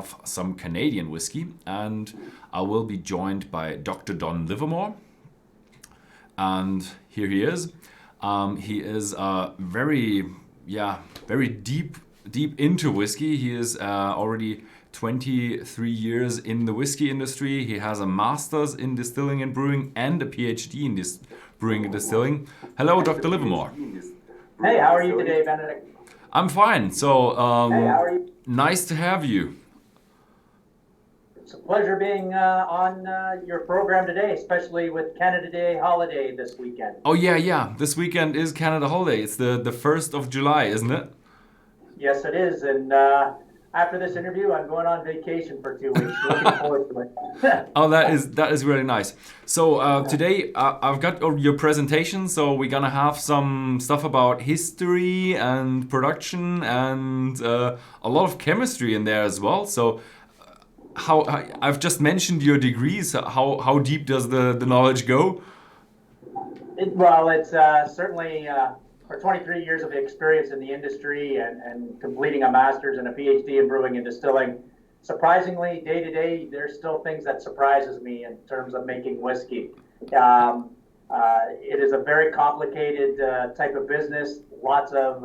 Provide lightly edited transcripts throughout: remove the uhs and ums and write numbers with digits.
have some Canadian whiskey, and I will be joined by Dr. Don Livermore. And here he is. He is very deep into whiskey. He is already 23 years in the whiskey industry. He has a master's in distilling and brewing and a PhD in brewing and distilling. Hello, Dr. Livermore. Hey, how are you today, Benedict? I'm fine. So, Hey, how are you? nice to have you. It's a pleasure being on your program today, especially with Canada Day holiday this weekend. Oh, yeah. This weekend is Canada holiday. It's the 1st of July, isn't it? Yes, it is. And after this interview, I'm going on vacation for 2 weeks. Looking forward to it. Oh, that is really nice. So today I've got your presentation. So we're gonna have some stuff about history and production and a lot of chemistry in there as well. So how I've just mentioned your degrees. How deep does the knowledge go? It's certainly for 23 years of experience in the industry and completing a master's and a PhD in brewing and distilling. Surprisingly, day to day, there's still things that surprises me in terms of making whiskey. It is a very complicated type of business, lots of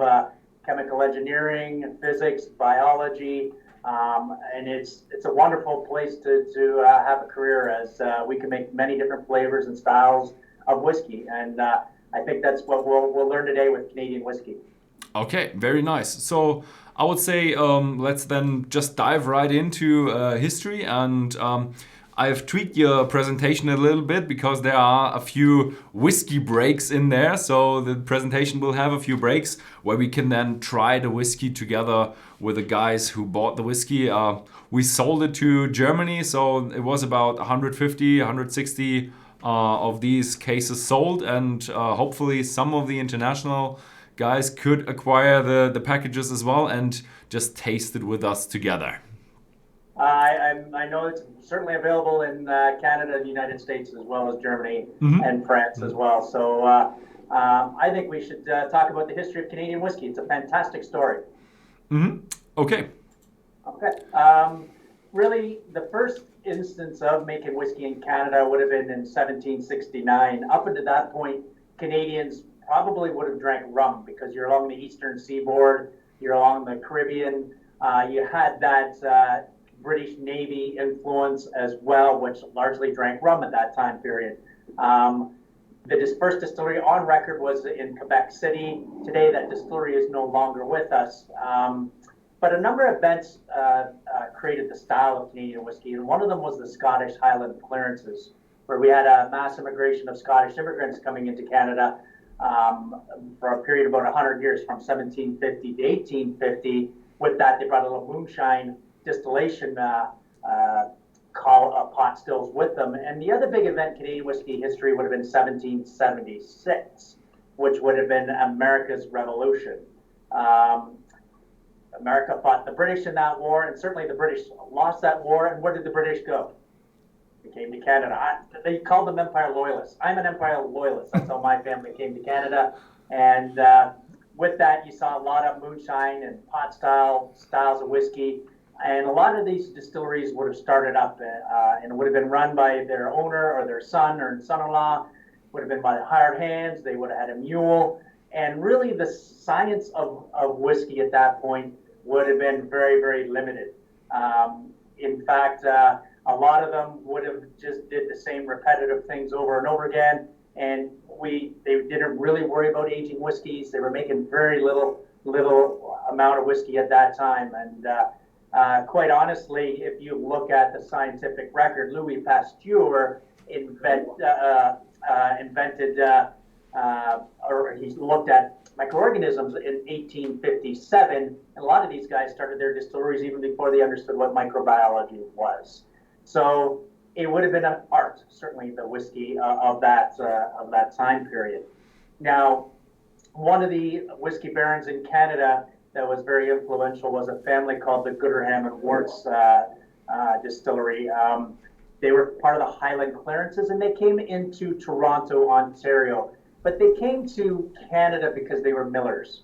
chemical engineering, physics, biology, and it's a wonderful place to have a career as we can make many different flavors and styles of whiskey. And I think that's what we'll learn today with Canadian whiskey. Okay, very nice. So I would say let's then just dive right into history. And I've tweaked your presentation a little bit because there are a few whiskey breaks in there. So the presentation will have a few breaks where we can then try the whiskey together with the guys who bought the whiskey. We sold it to Germany, so it was about 150, 160 of these cases sold, and hopefully some of the international guys could acquire the packages as well and just taste it with us together. I know it's certainly available in Canada and the United States as well as Germany and France as well. So I think we should talk about the history of Canadian whiskey. It's a fantastic story. Okay. Really, the first instance of making whiskey in Canada would have been in 1769. Up until that point, Canadians probably would have drank rum because you're along the eastern seaboard, you're along the Caribbean. You had that British Navy influence as well, which largely drank rum at that time period. The first distillery on record was in Quebec City. Today, that distillery is no longer with us. But a number of events created the style of Canadian whiskey, and one of them was the Scottish Highland clearances, where we had a mass immigration of Scottish immigrants coming into Canada for a period of about 100 years, from 1750 to 1850. With that, they brought a little moonshine distillation pot stills with them. And the other big event in Canadian whiskey history would have been 1776, which would have been America's Revolution. America fought the British in that war, and certainly the British lost that war. And where did the British go? They came to Canada. They called them Empire Loyalists. I'm an Empire Loyalist. That's how my family came to Canada. And with that, you saw a lot of moonshine and pot styles of whiskey. And a lot of these distilleries would have started up and would have been run by their owner or their son or son-in-law, would have been by hired hands. They would have had a mule. And really the science of whiskey at that point would have been very, very limited. In fact, a lot of them would have just did the same repetitive things over and over again. And they didn't really worry about aging whiskeys. They were making very little amount of whiskey at that time. And quite honestly, if you look at the scientific record, Louis Pasteur he looked at microorganisms in 1857, and a lot of these guys started their distilleries even before they understood what microbiology was. So it would have been an art, certainly the whiskey of that time period. Now, one of the whiskey barons in Canada that was very influential was a family called the Gooderham and Worts distillery. They were part of the Highland clearances, and they came into Toronto, Ontario. But they came to Canada because they were millers.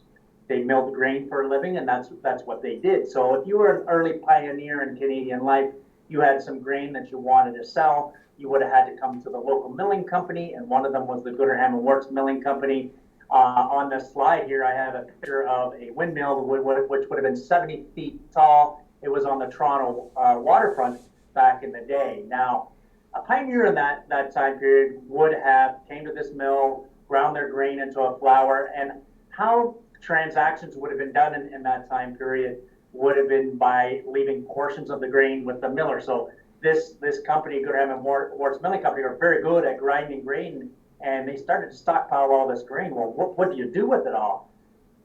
They milled grain for a living, and that's what they did. So if you were an early pioneer in Canadian life, you had some grain that you wanted to sell, you would have had to come to the local milling company, and one of them was the Gooderham and Worts Milling Company. On this slide here, I have a picture of a windmill, which would have been 70 feet tall. It was on the Toronto waterfront back in the day. Now, a pioneer in that time period would have came to this mill, ground their grain into a flour, and how transactions would have been done in that time period would have been by leaving portions of the grain with the miller. So this company, Gooderham and Worts Milling Company, are very good at grinding grain, and they started to stockpile all this grain. Well, what do you do with it all?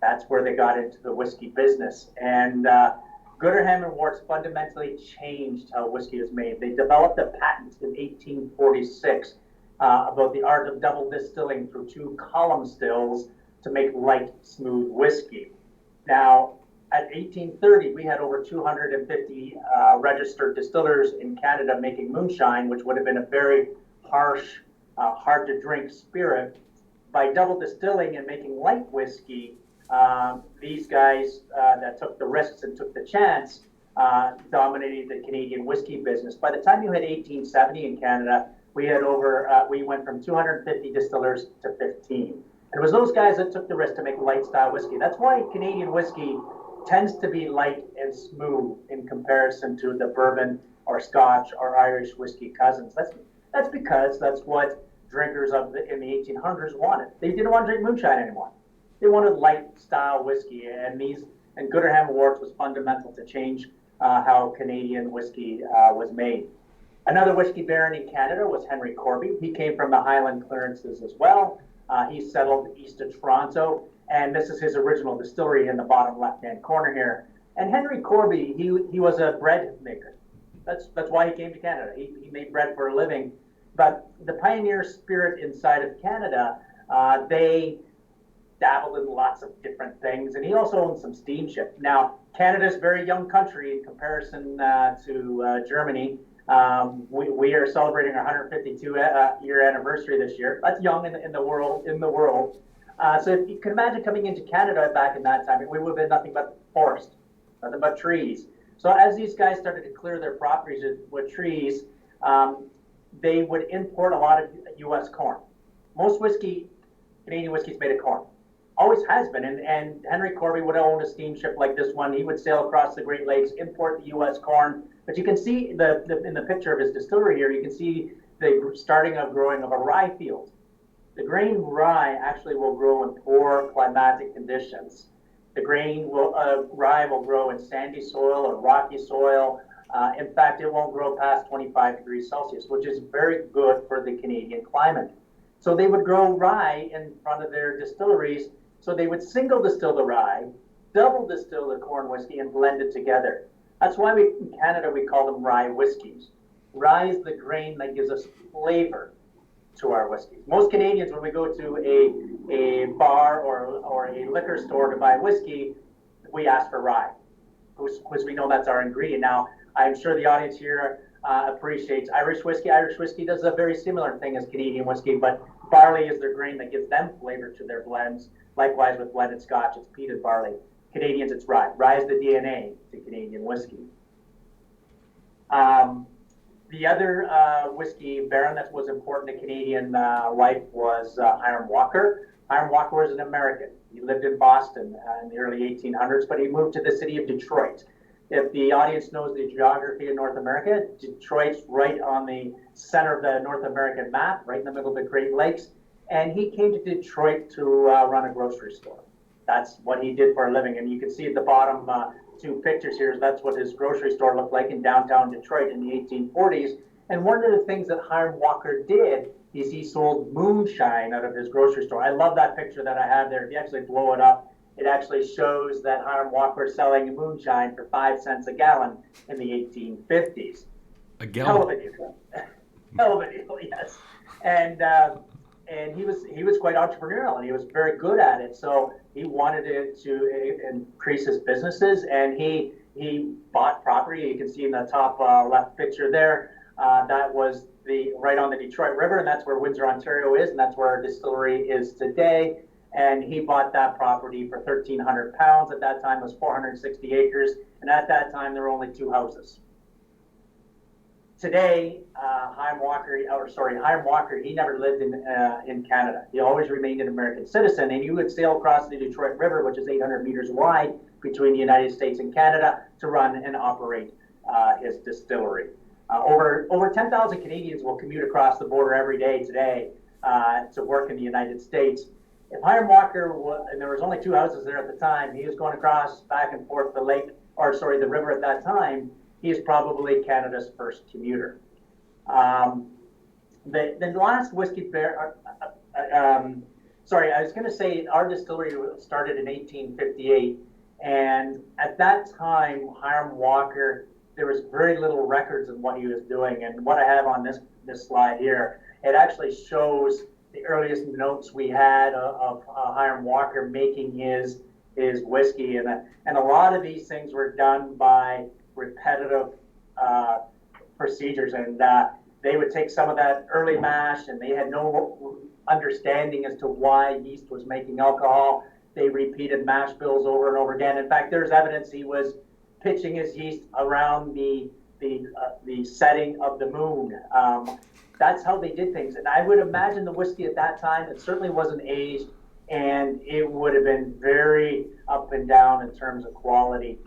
That's where they got into the whiskey business. And Gooderham and Worts fundamentally changed how whiskey is made. They developed a patent in 1846 about the art of double distilling through 2 column stills to make light, smooth whiskey. Now, at 1830, we had over 250 registered distillers in Canada making moonshine, which would have been a very harsh, hard-to-drink spirit. By double distilling and making light whiskey, these guys that took the risks and took the chance dominated the Canadian whiskey business. By the time you hit 1870 in Canada, we went from 250 distillers to 15. And it was those guys that took the risk to make light style whiskey. That's why Canadian whiskey tends to be light and smooth in comparison to the bourbon or Scotch or Irish whiskey cousins. That's because that's what drinkers in the 1800s wanted. They didn't want to drink moonshine anymore. They wanted light style whiskey, and Gooderham and Worts was fundamental to change how Canadian whiskey was made. Another whiskey baron in Canada was Henry Corby. He came from the Highland clearances as well. He settled east of Toronto, and this is his original distillery in the bottom left-hand corner here. And Henry Corby, he was a bread maker. That's why he came to Canada. He made bread for a living. But the pioneer spirit inside of Canada, they dabbled in lots of different things, and he also owned some steamship. Now, Canada's a very young country in comparison to Germany. We are celebrating our 152-year anniversary this year. That's young in the world. So if you can imagine coming into Canada back in that time, we would have been nothing but forest, nothing but trees. So as these guys started to clear their properties with trees, they would import a lot of U.S. corn. Most Canadian whiskey is made of corn. Always has been. And Henry Corby would own a steamship like this one. He would sail across the Great Lakes, import the U.S. corn. But you can see in the picture of his distillery here, you can see the starting of growing of a rye field. The grain rye actually will grow in poor climatic conditions. The rye will grow in sandy soil or rocky soil. In fact, it won't grow past 25 degrees Celsius, which is very good for the Canadian climate. So they would grow rye in front of their distilleries. So they would single distill the rye, double distill the corn whiskey, and blend it together. That's why in Canada we call them rye whiskeys. Rye is the grain that gives us flavor to our whiskeys. Most Canadians, when we go to a bar or a liquor store to buy whiskey, we ask for rye, because we know that's our ingredient. Now, I'm sure the audience here appreciates Irish whiskey. Irish whiskey does a very similar thing as Canadian whiskey, but barley is their grain that gives them flavor to their blends. Likewise with blended Scotch, it's peated barley. Canadians, it's rye. Rye is the DNA to Canadian whiskey. The other whiskey baron that was important to Canadian life was Hiram Walker. Hiram Walker was an American. He lived in Boston in the early 1800s, but he moved to the city of Detroit. If the audience knows the geography of North America, Detroit's right on the center of the North American map, right in the middle of the Great Lakes. And he came to Detroit to run a grocery store. That's what he did for a living. And you can see at the bottom 2 pictures here, that's what his grocery store looked like in downtown Detroit in the 1840s. And one of the things that Hiram Walker did is he sold moonshine out of his grocery store. I love that picture that I have there. If you actually blow it up, it actually shows that Hiram Walker was selling moonshine for 5 cents a gallon in the 1850s. A gallon? Hell of a deal. Hell of a deal, yes. And he was quite entrepreneurial, and he was very good at it. So he wanted to increase his businesses, and he bought property. You can see in the top left picture there, that was right on the Detroit River, and that's where Windsor, Ontario is, and that's where our distillery is today. and he bought that property for 1,300 pounds. At that time, it was 460 acres, and at that time, there were only 2 houses. Today, Hiram Walker, he never lived in Canada. He always remained an American citizen, and he would sail across the Detroit River, which is 800 meters wide between the United States and Canada, to run and operate his distillery. Over 10,000 Canadians will commute across the border every day today to work in the United States. If Hiram Walker, and there was only 2 houses there at the time, he was going across back and forth the river at that time, he is probably Canada's first commuter. The last whiskey bear, I was going to say our distillery started in 1858, and at that time, Hiram Walker, there was very little records of what he was doing. And what I have on this slide here, it actually shows the earliest notes we had of Hiram Walker making his whiskey, and a lot of these things were done by repetitive procedures, and they would take some of that early mash, and they had no understanding as to why yeast was making alcohol. They repeated mash bills over and over again. In fact, there's evidence he was pitching his yeast around the setting of the moon. That's how they did things, and I would imagine the whiskey at that time, it certainly wasn't aged, and it would have been very up and down in terms of quality.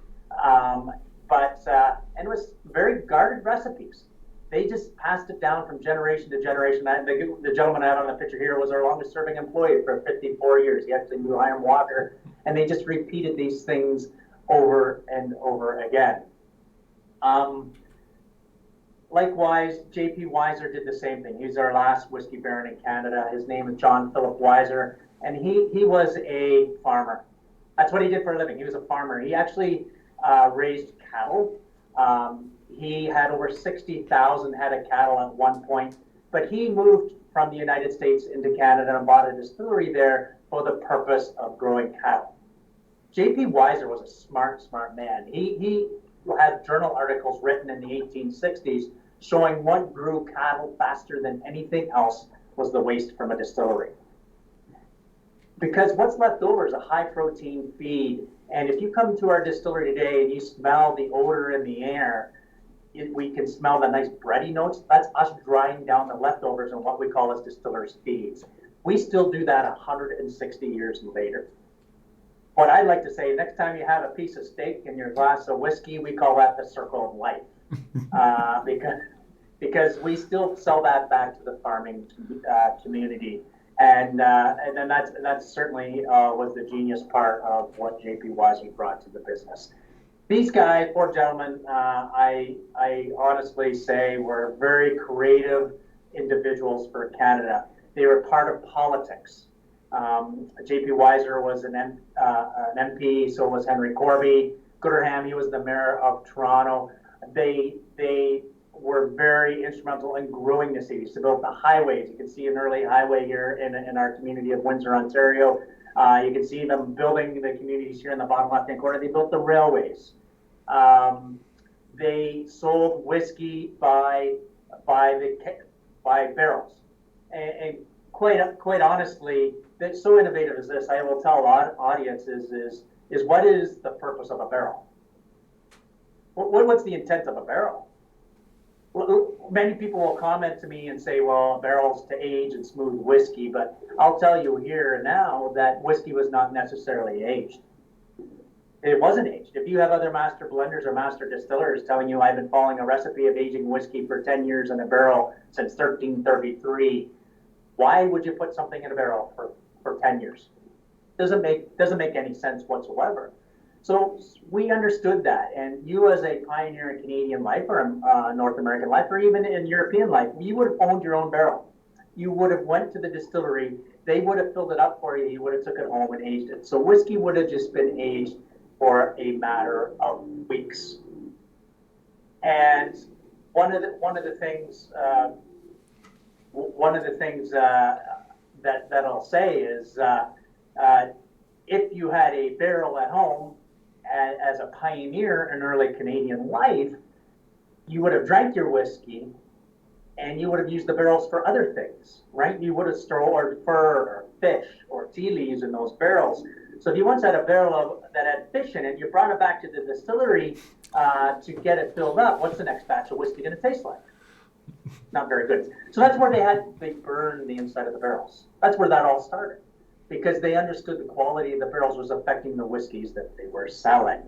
And it was very guarded recipes. They just passed it down from generation to generation. The gentleman I have on the picture here was our longest serving employee for 54 years. He actually knew Hiram Walker, and they just repeated these things over and over again. Likewise, J.P. Weiser did the same thing. He's our last whiskey baron in Canada. His name is John Philip Weiser, and he was a farmer. That's what he did for a living. He was a farmer. He actually raised cattle. He had over 60,000 head of cattle at one point, but he moved from the United States into Canada and bought a distillery there for the purpose of growing cattle. J.P. Weiser was a smart man. He had journal articles written in the 1860s showing what grew cattle faster than anything else was the waste from a distillery. Because what's left over is a high protein feed. And if you come to our distillery today and you smell the odor in the air, we can smell the nice bready notes. That's us drying down the leftovers and what we call as distillers' feeds. We still do that 160 years later. What I'd like to say, next time you have a piece of steak in your glass of whiskey, we call that the circle of life. Because we still sell that back to the farming community. And then that's certainly was the genius part of what J.P. Weiser brought to the business. These guys, 4 gentlemen, I honestly say were very creative individuals for Canada. They were part of politics. J.P. Weiser was an MP, so was Henry Corby. Gooderham, he was the mayor of Toronto. They were very instrumental in growing the city. To build the highways. You can see an early highway here in our community of Windsor, Ontario. You can see them building the communities here in the bottom left-hand corner. They built the railways. They sold whiskey by barrels. And quite honestly, that's so innovative as this, I will tell audiences is what is the purpose of a barrel? What's the intent of a barrel? Many people will comment to me and say, well, barrels to age and smooth whiskey, but I'll tell you here and now that whiskey was not necessarily aged. It wasn't aged. If you have other master blenders or master distillers telling you I've been following a recipe of aging whiskey for 10 years in a barrel since 1333, why would you put something in a barrel for 10 years? Doesn't make any sense whatsoever. So we understood that, and you as a pioneer in Canadian life or North American life or even in European life, you would have owned your own barrel. You would have went to the distillery, they would have filled it up for you, you would have took it home and aged it. So whiskey would have just been aged for a matter of weeks. And one of the things that I'll say is if you had a barrel at home as a pioneer in early Canadian life, you would have drank your whiskey, and you would have used the barrels for other things, right? You would have stored fur or fish or tea leaves in those barrels. So if you once had a barrel that had fish in it, you brought it back to the distillery to get it filled up. What's the next batch of whiskey going to taste like? Not very good. So that's where they burned the inside of the barrels. That's where that all started, because they understood the quality of the barrels was affecting the whiskeys that they were selling.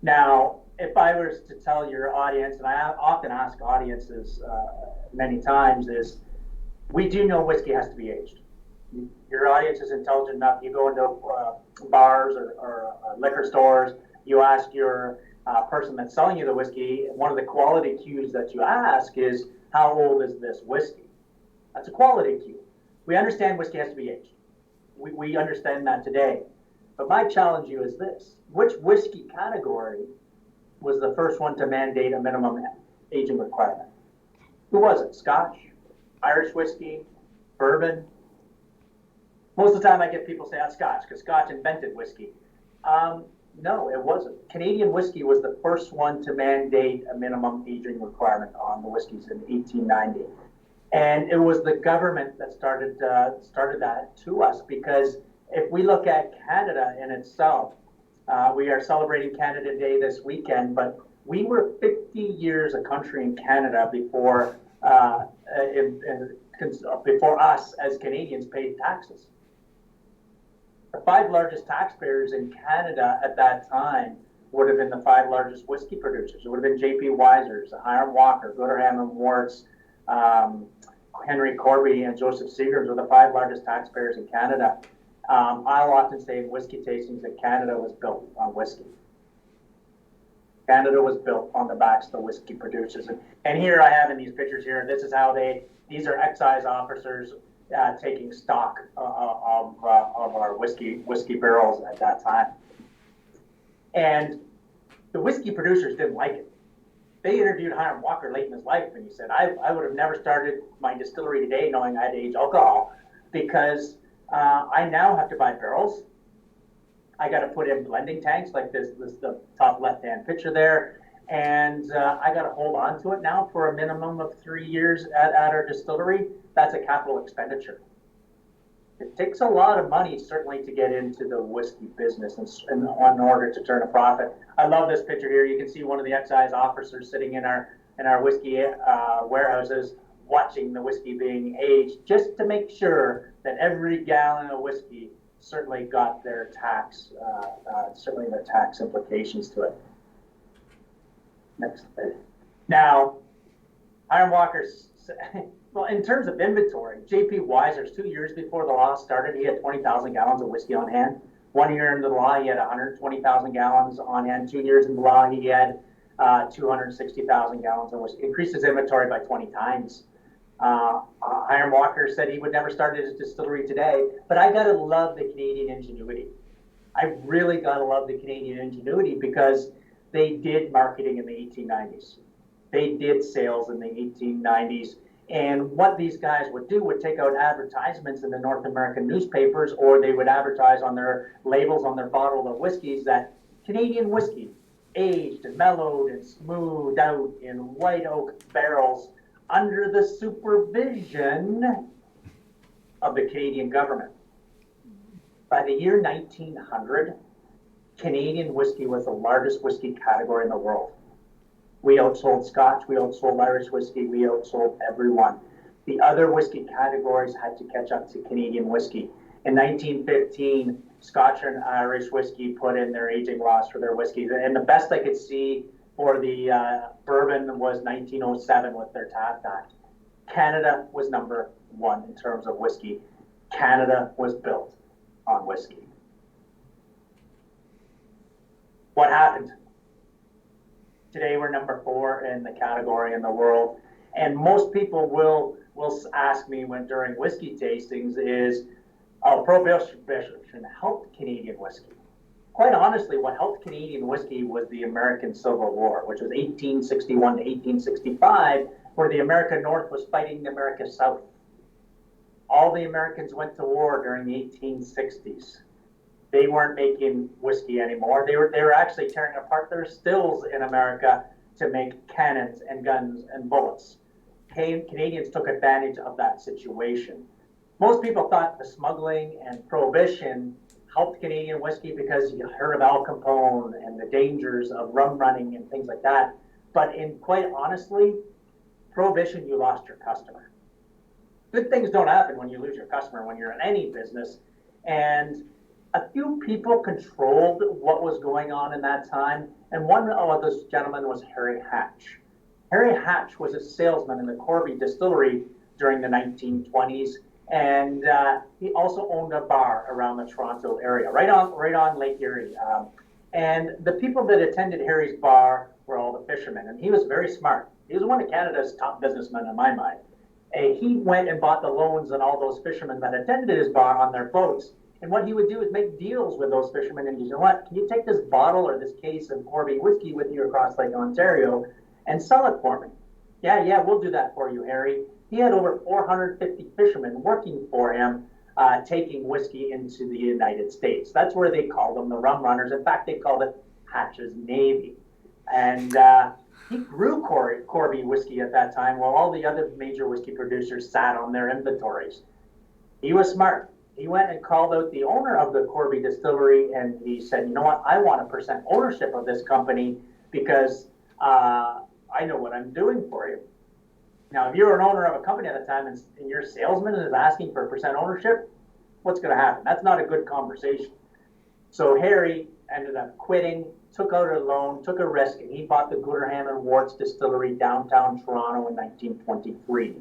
Now, if I was to tell your audience, and I often ask audiences many times, is we do know whiskey has to be aged. Your audience is intelligent enough. You go into bars or liquor stores, you ask your person that's selling you the whiskey, one of the quality cues that you ask is, how old is this whiskey? That's a quality cue. We understand whiskey has to be aged. We understand that today. But my challenge to you is this: which whiskey category was the first one to mandate a minimum aging requirement? Who was it? Scotch? Irish whiskey? Bourbon? Most of the time I get people say, Scotch, because Scotch invented whiskey. No, it wasn't. Canadian whiskey was the first one to mandate a minimum aging requirement on the whiskeys in 1890. And it was the government that started that to us, because if we look at Canada in itself, we are celebrating Canada Day this weekend, but we were 50 years a country in Canada before us as Canadians paid taxes. The 5 largest taxpayers in Canada at that time would have been the 5 largest whiskey producers. It would have been J.P. Wiser's, Hiram Walker, Gooderham and Worts, Henry Corby, and Joseph Seagrams were the 5 largest taxpayers in Canada. I'll often say in whiskey tastings that Canada was built on whiskey. Canada was built on the backs of the whiskey producers. And here I have in these pictures here, this is how these are excise officers taking stock of our whiskey barrels at that time. And the whiskey producers didn't like it. They interviewed Hiram Walker late in his life, and he said, I would have never started my distillery today knowing I had to age alcohol, because I now have to buy barrels. I got to put in blending tanks like this the top left-hand picture there, and I got to hold on to it now for a minimum of 3 years at our distillery. That's a capital expenditure. It takes a lot of money, certainly, to get into the whiskey business in order to turn a profit. I love this picture here. You can see one of the excise officers sitting in our whiskey warehouses, watching the whiskey being aged, just to make sure that every gallon of whiskey certainly got their tax, certainly the tax implications to it. Next. Now, Hiram Walker's, well, in terms of inventory, J.P. Wiser's 2 years before the law started, he had 20,000 gallons of whiskey on hand. 1 year into the law, he had 120,000 gallons on hand. 2 years into the law, he had 260,000 gallons of whiskey. Increased his inventory by 20 times. Hiram Walker said he would never start his distillery today, but I gotta love the Canadian ingenuity. I really gotta love the Canadian ingenuity, because they did marketing in the 1890s. They did sales in the 1890s. And what these guys would do would take out advertisements in the North American newspapers, or they would advertise on their labels on their bottle of whiskeys that Canadian whiskey, aged and mellowed and smoothed out in white oak barrels under the supervision of the Canadian government. By the year 1900, Canadian whiskey was the largest whiskey category in the world. We outsold Scotch, we outsold Irish whiskey, we outsold everyone. The other whiskey categories had to catch up to Canadian whiskey. In 1915, Scotch and Irish whiskey put in their aging laws for their whiskeys. And the best I could see for the bourbon was 1907 with their Taft Act. Canada was number 1 in terms of whiskey. Canada was built on whiskey. What happened? Today we're number 4 in the category in the world, and most people will ask me when during whiskey tastings is, prohibition helped Canadian whiskey. Quite honestly, what helped Canadian whiskey was the American Civil War, which was 1861 to 1865, where the American North was fighting the American South. All the Americans went to war during the 1860s. They weren't making whiskey anymore. They were actually tearing apart their stills in America to make cannons and guns and bullets. Canadians took advantage of that situation. Most people thought the smuggling and prohibition helped Canadian whiskey because you heard of Al Capone and the dangers of rum running and things like that. But quite honestly, prohibition, you lost your customer. Good things don't happen when you lose your customer when you're in any business. And a few people controlled what was going on in that time. And one of those gentlemen was Harry Hatch. Harry Hatch was a salesman in the Corby Distillery during the 1920s. And he also owned a bar around the Toronto area, right on Lake Erie. And the people that attended Harry's bar were all the fishermen. And he was very smart. He was one of Canada's top businessmen in my mind. He went and bought the loans on all those fishermen that attended his bar on their boats. And what he would do is make deals with those fishermen. And he said, you know what, can you take this bottle or this case of Corby whiskey with you across Lake Ontario and sell it for me? Yeah, we'll do that for you, Harry. He had over 450 fishermen working for him, taking whiskey into the United States. That's where they called them the rum runners. In fact, they called it Hatch's Navy. And he grew Corby whiskey at that time while all the other major whiskey producers sat on their inventories. He was smart. He went and called out the owner of the Corby Distillery and he said, you know what, I want 1% ownership of this company because I know what I'm doing for you. Now, if you're an owner of a company at the time and your salesman is asking for 1% ownership, what's going to happen? That's not a good conversation. So Harry ended up quitting, took out a loan, took a risk, and he bought the Gooderham and Worts Distillery downtown Toronto in 1923.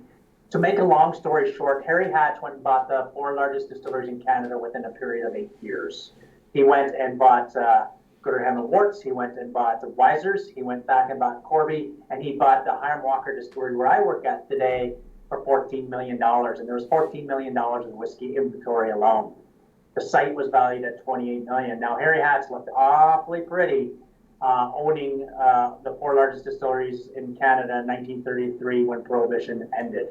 To make a long story short, Harry Hatch went and bought the 4 largest distilleries in Canada within a period of 8 years. He went and bought Gooderham and Worts, he went and bought the Wisers, he went back and bought Corby, and he bought the Hiram Walker Distillery where I work at today for $14 million. And there was $14 million in whiskey inventory alone. The site was valued at $28 million. Now, Harry Hatch looked awfully pretty owning the 4 largest distilleries in Canada in 1933 when Prohibition ended.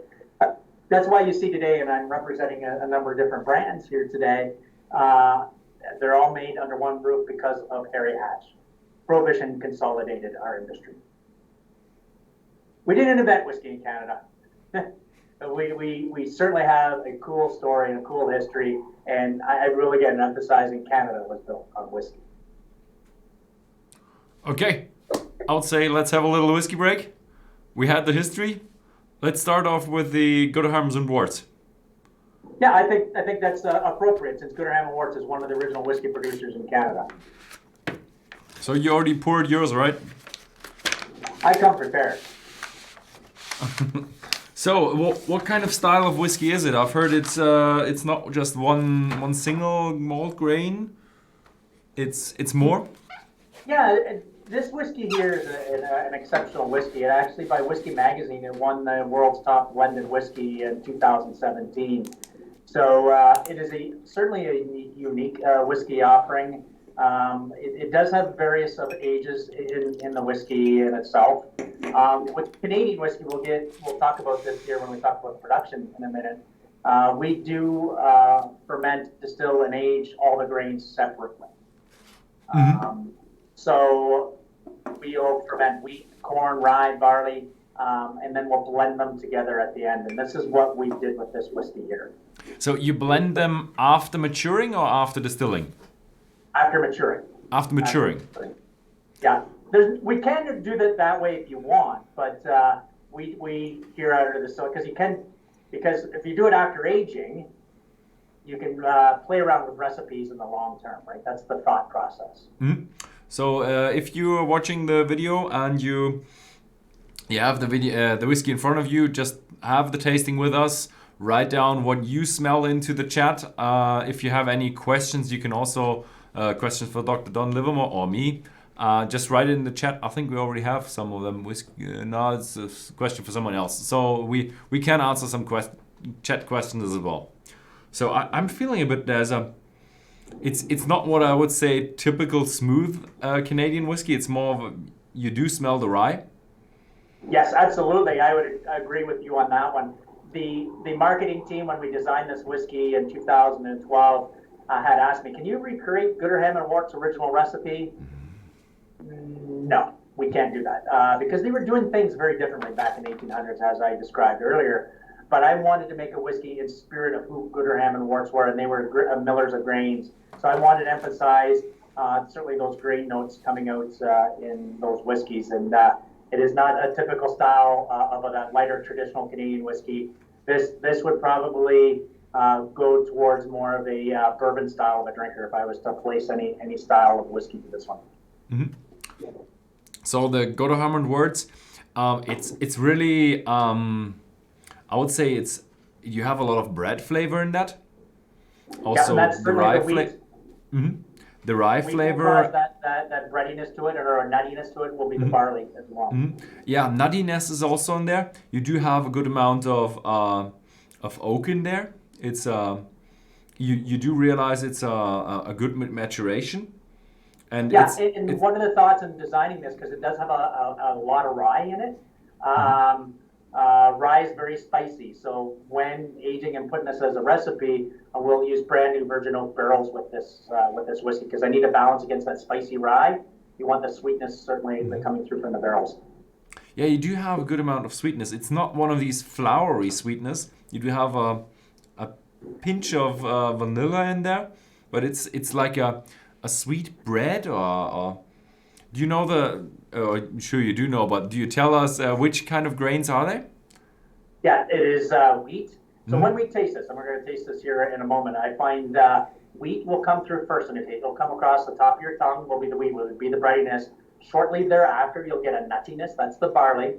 That's why you see today, and I'm representing a number of different brands here today, they're all made under one roof because of Harry Hatch. Prohibition consolidated our industry. We didn't invent whiskey in Canada. we certainly have a cool story and a cool history, and I really get an emphasizing Canada was built on whiskey. Okay, I would say let's have a little whiskey break. We had the history. Let's start off with the Gooderhams and Worts. Yeah, I think that's appropriate since Gooderham and Worts is one of the original whiskey producers in Canada. So you already poured yours, right? I come prepared. So what kind of style of whiskey is it? I've heard it's not just one single malt grain. It's more. Yeah, this whiskey here is an exceptional whiskey. It actually, by Whiskey Magazine, it won the world's top blended whiskey in 2017. So it is certainly a unique whiskey offering. It does have various of ages in the whiskey in itself. With Canadian whiskey, we'll talk about this here when we talk about production in a minute. We do ferment, distill, and age all the grains separately. Mm-hmm. So we'll ferment wheat, corn, rye, barley, and then we'll blend them together at the end. And this is what we did with this whiskey here. So you blend them after maturing or after distilling? After maturing. After maturing. Yeah. We can do that way if you want, but we here out of the distillery because if you do it after aging, you can play around with recipes in the long term, right? That's the thought process. Mm-hmm. So if you are watching the video and you have the whiskey in front of you, just have the tasting with us. Write down what you smell into the chat. If you have any questions, you can also questions for Dr. Don Livermore or me. Just write it in the chat. I think we already have some of them. No, it's a question for someone else. So we can answer some chat questions as well. So I'm feeling a bit it's not what I would say typical smooth Canadian whiskey. It's more of you do smell the rye. Yes, absolutely. I would agree with you on that one. The marketing team, when we designed this whiskey in 2012, had asked me, can you recreate Gooderham and Worts' original recipe? No, we can't do that because they were doing things very differently back in the 1800s, as I described earlier. But I wanted to make a whiskey in spirit of who Gooderham and Worts were, and they were millers of grains. So I wanted to emphasize certainly those grain notes coming out in those whiskeys. And it is not a typical style of that lighter traditional Canadian whiskey. This would probably go towards more of a bourbon style of a drinker if I was to place any style of whiskey to this one. Mm-hmm. So the Gooderham and Worts, it's really, I would say you have a lot of bread flavor in that. Also, that's the rye flavor. Mm-hmm. The rye flavor. That breadiness to it or a nuttiness to it will be the barley as well. Mm-hmm. Yeah, nuttiness is also in there. You do have a good amount of oak in there. It's you do realize it's a good maturation. And one of the thoughts in designing this, because it does have a lot of rye in it. Rye is very spicy, so when aging and putting this as a recipe, we'll use brand new virgin oak barrels with this whiskey because I need to balance against that spicy rye. You want the sweetness certainly coming through from the barrels. Yeah, you do have a good amount of sweetness. It's not one of these flowery sweetness. You do have a pinch of vanilla in there, but it's like a sweet bread or do you know I'm sure you do know, but do you tell us which kind of grains are they? Yeah, it is wheat. So when we taste this, and we're going to taste this here in a moment, I find wheat will come through first in the taste. It'll come across the top of your tongue, will be the wheat, will be the breadiness. Shortly thereafter, you'll get a nuttiness, that's the barley.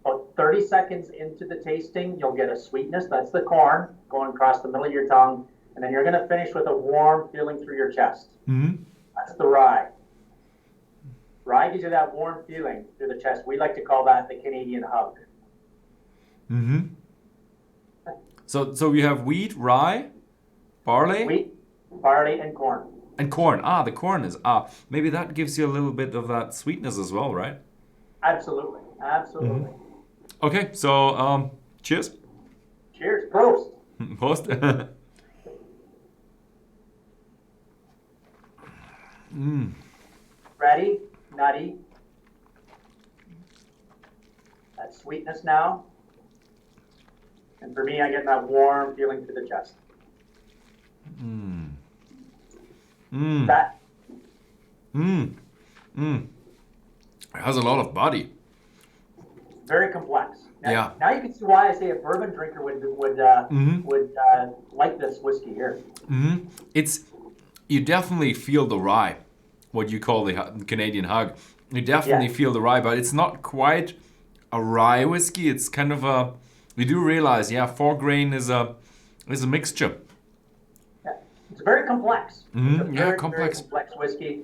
About 30 seconds into the tasting, you'll get a sweetness, that's the corn, going across the middle of your tongue. And then you're going to finish with a warm feeling through your chest. Mm-hmm. That's the rye. Rye gives you that warm feeling through the chest. We like to call that the Canadian hug. Mm-hmm. So we have wheat, rye, barley? Wheat, barley, and corn. And corn. The corn is, maybe that gives you a little bit of that sweetness as well, right? Absolutely. Absolutely. Mm-hmm. Okay, so, cheers. Cheers. Prost. Prost. Ready, nutty. That sweetness now. And for me, I get that warm feeling through the chest. That. It has a lot of body. Very complex. Now, Now you can see why I say a bourbon drinker would like this whiskey here. Mm-hmm. You definitely feel the rye, what you call the Canadian hug. You definitely feel the rye, but it's not quite a rye whiskey. It's kind of we do realize, 4 grain is a mixture. Yeah. It's very complex. Mm-hmm. It's a very, complex. Very complex whiskey.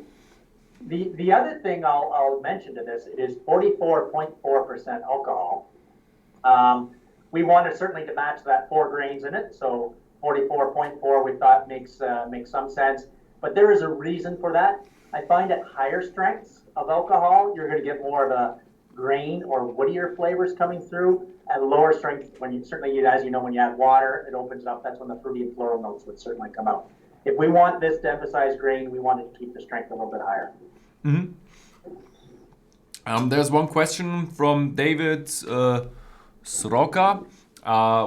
The other thing I'll mention to this, it is 44.4% alcohol. We wanted certainly to match that 4 grains in it, so 44.4 we thought makes some sense. But there is a reason for that. I find at higher strengths of alcohol, you're going to get more of a grain or woodier flavors coming through. At lower strength, when you as you know, when you add water, it opens up. That's when the fruity and floral notes would certainly come out. If we want this to emphasize grain, we want to keep the strength a little bit higher. Mm-hmm. There's one question from David Sroka.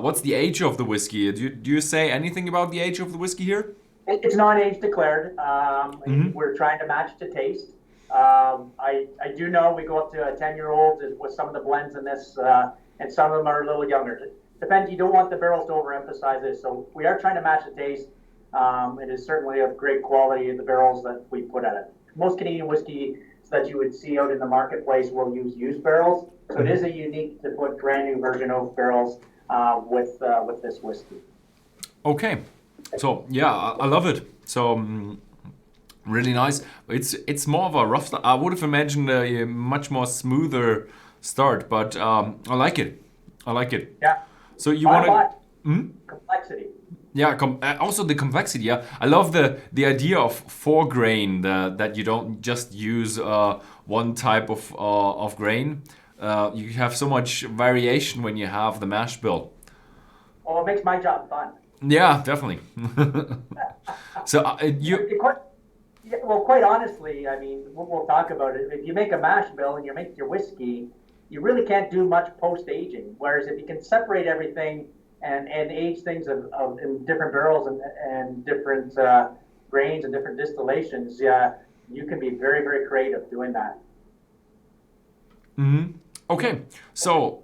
What's the age of the whiskey? Do you say anything about the age of the whiskey here? It's not age declared. We're trying to match to taste. I do know we go up to a 10-year-old with some of the blends in this, and some of them are a little younger. Depends. You don't want the barrels to overemphasize this, so we are trying to match the taste. It is certainly of great quality in the barrels that we put at it. Most Canadian whiskey that you would see out in the marketplace will use used barrels, so it is a unique to put brand new virgin oak barrels with this whiskey. Okay, so I love it. So really nice. It's more of a rough start. I would have imagined a much more smoother start, but I like it. Yeah. So you want to complexity. Yeah, also the complexity. Yeah, I love the idea of 4 grain. That you don't just use one type of grain. You have so much variation when you have the mash bill. Well, it makes my job fun. Yeah, definitely. So Yeah, well, quite honestly, I mean, we'll talk about it. If you make a mash bill and you make your whiskey, you really can't do much post-aging. Whereas if you can separate everything and age things in different barrels and different grains and different distillations, yeah, you can be very, very creative doing that. Mm-hmm. Okay, so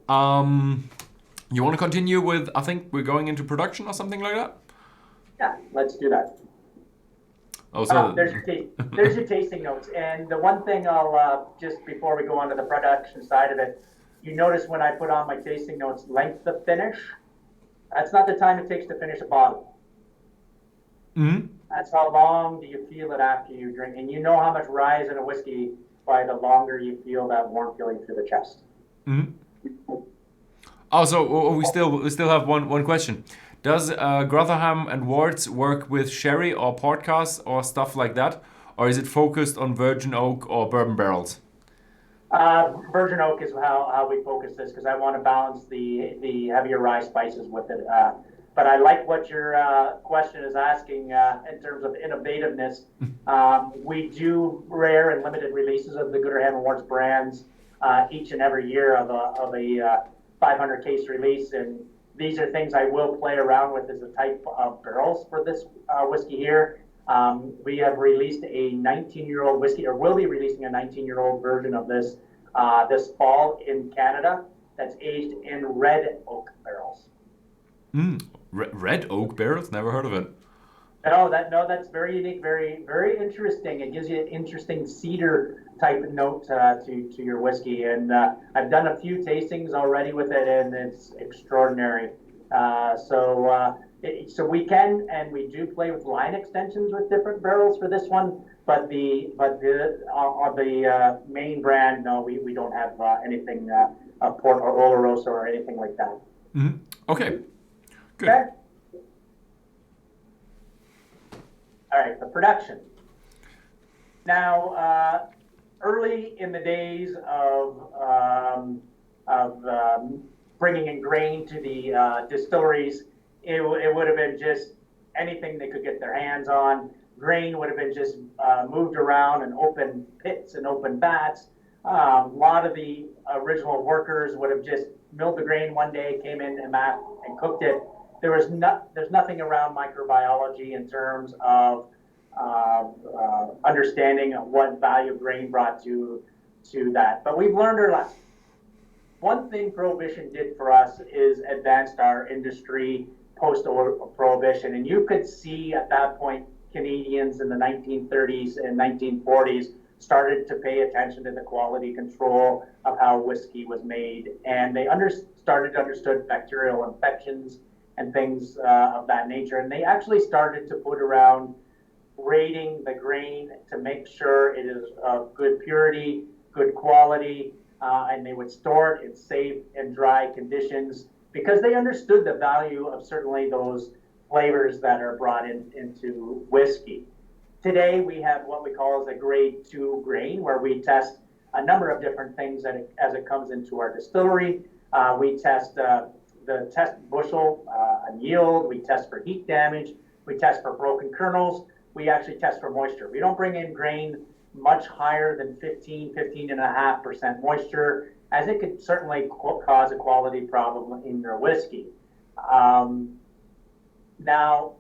you want to continue with, I think we're going into production or something like that? Yeah, let's do that. Oh, so There's your tasting notes. And the one thing I'll, just before we go on to the production side of it, you notice when I put on my tasting notes, length of finish, that's not the time it takes to finish a bottle. Mm-hmm. That's how long do you feel it after you drink. And you know how much rye is in a whiskey by the longer you feel that warm feeling through the chest. Mm-hmm. Also, we still have one question. Does Grotherham and Wards work with sherry or port casks or stuff like that, or is it focused on virgin oak or bourbon barrels? Virgin oak is how we focus this because I want to balance the heavier rye spices with it. But I like what your question is asking in terms of innovativeness. We do rare and limited releases of the Grotherham and Wards brands each and every year of a 500 case release, and these are things I will play around with as a type of barrels for this whiskey here. We have released a 19-year-old whiskey, or will be releasing a 19-year-old version of this this fall in Canada that's aged in red oak barrels. Red oak barrels? Never heard of it. No, that's very unique, very very interesting. It gives you an interesting cedar type note to your whiskey, and I've done a few tastings already with it, and it's extraordinary. So we can and we do play with line extensions with different barrels for this one, but the main brand, no, we don't have anything port or Oloroso or anything like that. Mm-hmm. Okay, good. Okay. All right, the production. Now, early in the days of bringing in grain to the distilleries, it would have been just anything they could get their hands on. Grain would have been just moved around in open pits and open vats. A lot of the original workers would have just milled the grain one day, came in and cooked it. There's nothing around microbiology in terms of understanding of what value grain brought to that. But we've learned our lesson. One thing Prohibition did for us is advanced our industry post-Prohibition. And you could see at that point, Canadians in the 1930s and 1940s started to pay attention to the quality control of how whiskey was made. And they started to understand bacterial infections and things of that nature. And they actually started to put around rating the grain to make sure it is of good purity, good quality, and they would store it in safe and dry conditions because they understood the value of certainly those flavors that are brought into whiskey. Today, we have what we call as a grade 2 grain, where we test a number of different things as it comes into our distillery. We test the test bushel and yield. We test for heat damage. We test for broken kernels. We actually test for moisture. We don't bring in grain much higher than 15.5% moisture, as it could certainly cause a quality problem in your whiskey. Now,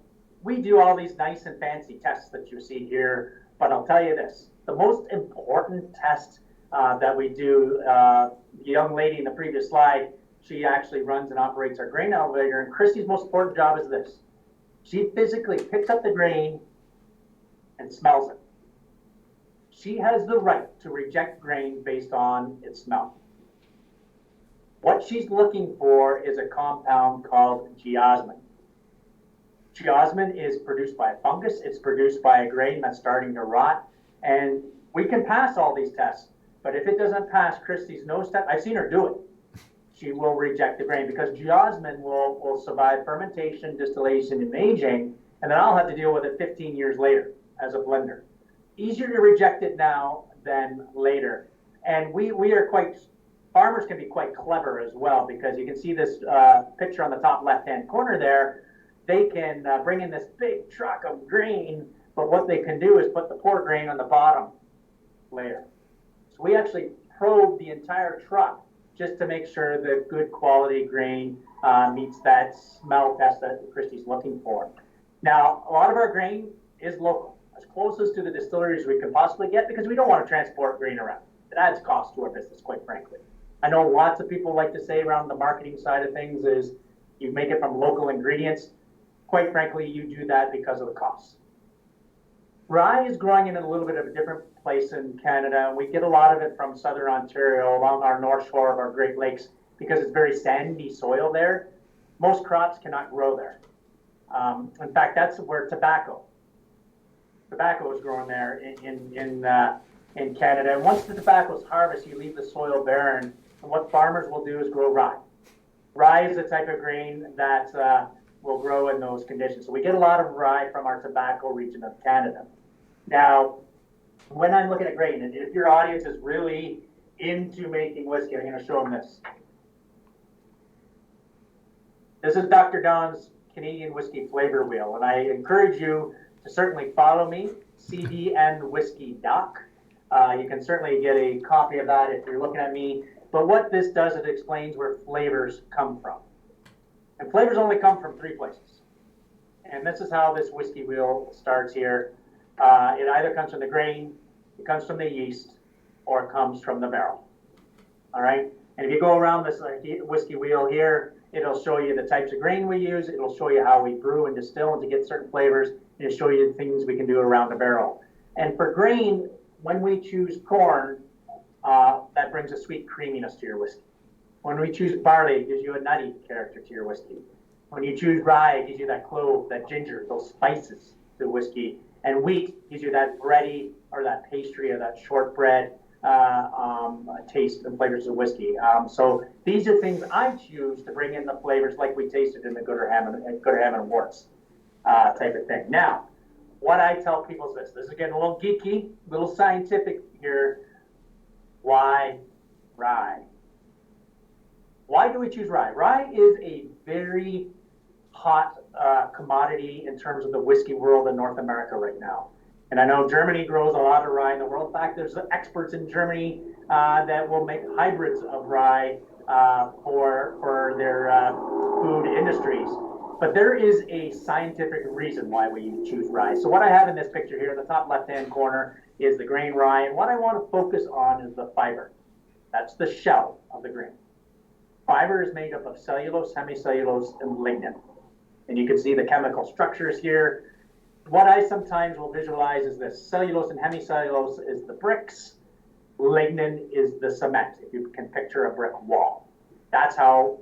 we do all these nice and fancy tests that you see here, but I'll tell you this, the most important test that we do, the young lady in the previous slide, she actually runs and operates our grain elevator, and Christy's most important job is this. She physically picks up the grain and smells it. She has the right to reject grain based on its smell. What she's looking for is a compound called geosmin. Geosmin is produced by a fungus. It's produced by a grain that's starting to rot. And we can pass all these tests, but if it doesn't pass Christy's nose test, I've seen her do it. She will reject the grain because geosmin will survive fermentation, distillation, and aging, and then I'll have to deal with it 15 years later as a blender. Easier to reject it now than later. And we are farmers can be quite clever as well, because you can see this picture on the top left-hand corner there. They can bring in this big truck of grain, But what they can do is put the poor grain on the bottom layer. So we actually probe the entire truck just to make sure the good quality grain meets that smell test that Christy's looking for. Now, a lot of our grain is local, as closest to the distillery as we can possibly get, because we don't want to transport grain around. It adds cost to our business, quite frankly. I know lots of people like to say around the marketing side of things is you make it from local ingredients. Quite frankly, you do that because of the costs. Rye is growing in a little bit of a different place in Canada. We get a lot of it from southern Ontario along our north shore of our Great Lakes because it's very sandy soil there. Most crops cannot grow there. In fact, that's where tobacco is grown there in Canada. And once the tobacco is harvested, you leave the soil barren. And what farmers will do is grow rye. Rye is the type of grain that will grow in those conditions. So we get a lot of rye from our tobacco region of Canada. Now, when I'm looking at grain, and if your audience is really into making whiskey, I'm going to show them this. This is Dr. Don's Canadian Whiskey Flavor Wheel, and I encourage you to certainly follow me, CDN Whiskey Doc. You can certainly get a copy of that if you're looking at me. But what this does, it explains where flavors come from. And flavors only come from 3 places. And this is how this whiskey wheel starts here. It either comes from the grain, it comes from the yeast, or it comes from the barrel. All right? And if you go around this whiskey wheel here, it'll show you the types of grain we use. It'll show you how we brew and distill and to get certain flavors. It'll show you the things we can do around the barrel. And for grain, when we choose corn, that brings a sweet creaminess to your whiskey. When we choose barley, it gives you a nutty character to your whiskey. When you choose rye, it gives you that clove, that ginger, those spices to whiskey. And wheat gives you that bready or that pastry or that shortbread taste and flavors of whiskey. So these are things I choose to bring in the flavors like we tasted in the Gooder Ham and Worts type of thing. Now, what I tell people is this. This is getting a little geeky, a little scientific here. Why rye? Why do we choose rye? Rye is a very hot commodity in terms of the whiskey world in North America right now. And I know Germany grows a lot of rye in the world. In fact, there's experts in Germany that will make hybrids of rye for their food industries. But there is a scientific reason why we choose rye. So what I have in this picture here in the top left-hand corner is the grain rye. And what I want to focus on is the fiber. That's the shell of the grain. Fiber is made up of cellulose, hemicellulose, and lignin. And you can see the chemical structures here. What I sometimes will visualize is this. Cellulose and hemicellulose is the bricks. Lignin is the cement, if you can picture a brick wall. That's how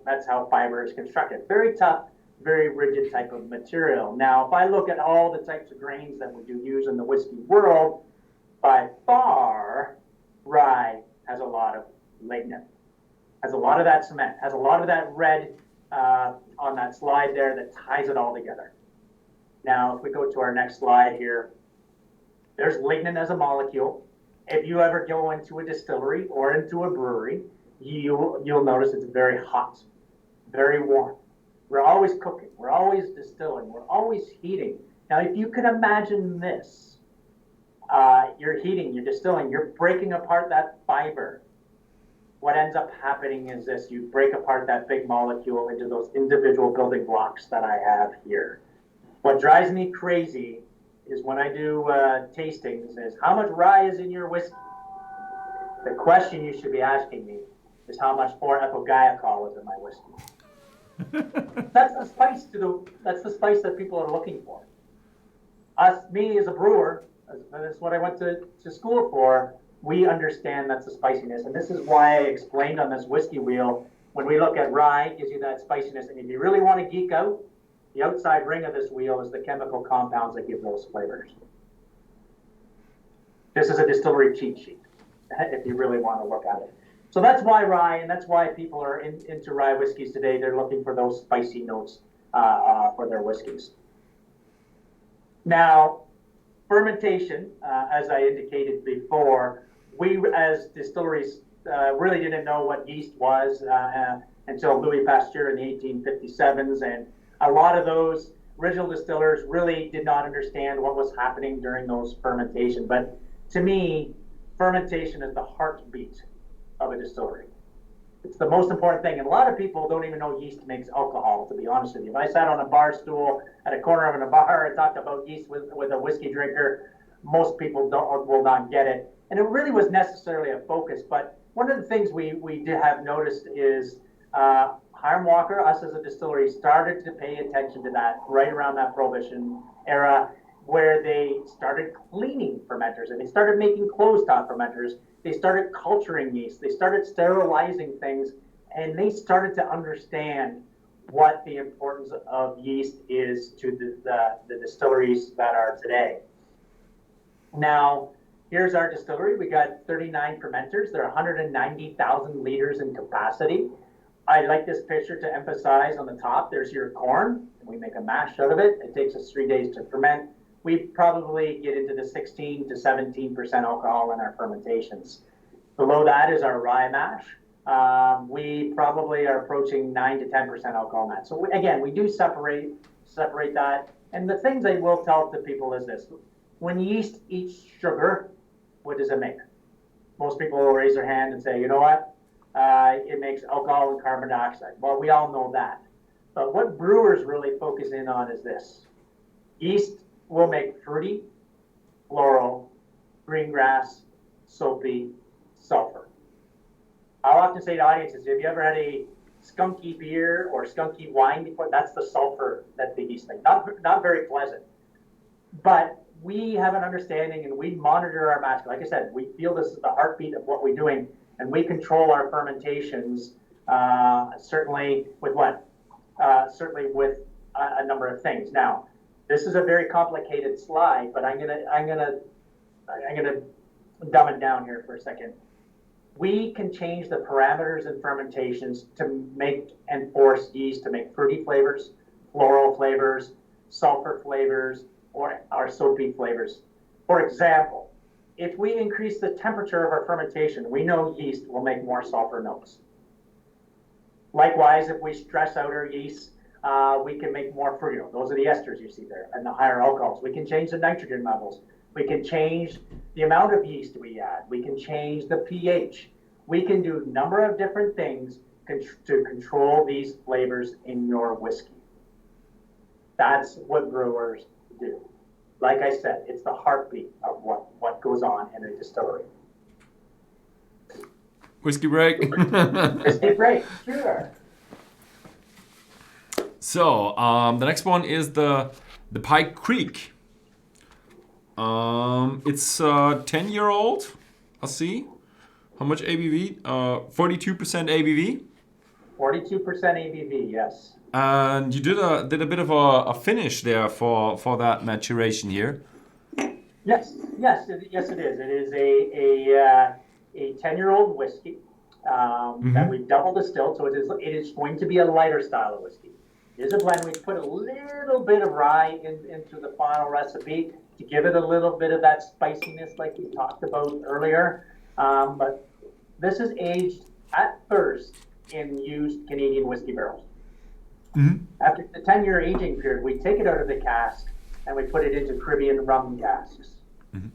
fiber is constructed. Very tough, very rigid type of material. Now, if I look at all the types of grains that we do use in the whiskey world, by far, rye has a lot of lignin, has a lot of that cement, has a lot of that red on that slide there that ties it all together. Now, if we go to our next slide here, there's lignin as a molecule. If you ever go into a distillery or into a brewery, you'll notice it's very hot, very warm. We're always cooking, we're always distilling, we're always heating. Now, if you can imagine this, you're heating, you're distilling, you're breaking apart that fiber. What ends up happening is this: you break apart that big molecule into those individual building blocks that I have here. What drives me crazy is when I do tastings is how much rye is in your whiskey. The question you should be asking me is how much 4-ethylguaiacol is in my whiskey. That's the spice that people are looking for. Me as a brewer, that's what I went to school for. We understand that's the spiciness, and this is why I explained on this whiskey wheel. When we look at rye, it gives you that spiciness, and if you really want to geek out, the outside ring of this wheel is the chemical compounds that give those flavors. This is a distillery cheat sheet, if you really want to look at it. So that's why rye, and that's why people are into rye whiskeys today. They're looking for those spicy notes for their whiskeys. Now, fermentation, as I indicated before, we as distilleries really didn't know what yeast was until Louis Pasteur in the 1857s, and a lot of those original distillers really did not understand what was happening during those fermentation. But to me, fermentation is the heartbeat of a distillery. It's the most important thing. And a lot of people don't even know yeast makes alcohol, to be honest with you. If I sat on a bar stool at a corner of a bar and talked about yeast with a whiskey drinker, most people will not get it. And it really was necessarily a focus. But one of the things we did have noticed is Hiram Walker, us as a distillery, started to pay attention to that right around that Prohibition era, where they started cleaning fermenters and they started making closed-top fermenters. They started culturing yeast. They started sterilizing things, and they started to understand what the importance of yeast is to the distilleries that are today. Now, here's our distillery. We got 39 fermenters. They're 190,000 liters in capacity. I like this picture to emphasize on the top, there's your corn, and we make a mash out of it. It takes us 3 days to ferment. We probably get into the 16 to 17% alcohol in our fermentations. Below that is our rye mash. We probably are approaching 9 to 10% alcohol in that. So again, we do separate that. And the things I will tell to people is this. When yeast eats sugar, what does it make? Most people will raise their hand and say, you know what? It makes alcohol and carbon dioxide. Well, we all know that. But what brewers really focus in on is this. Yeast will make fruity, floral, green grass, soapy, sulfur. I'll often say to audiences, have you ever had a skunky beer or skunky wine before? That's the sulfur that the yeast make. Not very pleasant. But we have an understanding and we monitor our mash. Like I said, we feel this is the heartbeat of what we're doing, and we control our fermentations certainly with what? Certainly with a number of things. Now, this is a very complicated slide, but I'm gonna dumb it down here for a second. We can change the parameters in fermentations to make and force yeast to make fruity flavors, floral flavors, sulfur flavors, or soapy flavors. For example, if we increase the temperature of our fermentation, we know yeast will make more sulfur notes. Likewise, if we stress out our yeast, we can make more fruity. Those are the esters you see there and the higher alcohols. We can change the nitrogen levels. We can change the amount of yeast we add. We can change the pH. We can do a number of different things to control these flavors in your whiskey. That's what brewers do. Like I said, it's the heartbeat of what goes on in a distillery. Whiskey break. Whiskey break, sure. So the next one is the Pike Creek. It's 10-year-old. I'll see. How much ABV? 42% ABV. 42% ABV, yes. And you did a bit of a finish there for that maturation here. Yes, it is. It is a 10-year-old whiskey that we double distilled, so it is going to be a lighter style of whiskey. It is a blend. We put a little bit of rye into the final recipe to give it a little bit of that spiciness, like we talked about earlier. But this is aged at first in used Canadian whiskey barrels. Mm-hmm. After the 10-year aging period, we take it out of the cask and we put it into Caribbean rum casks. Mm-hmm.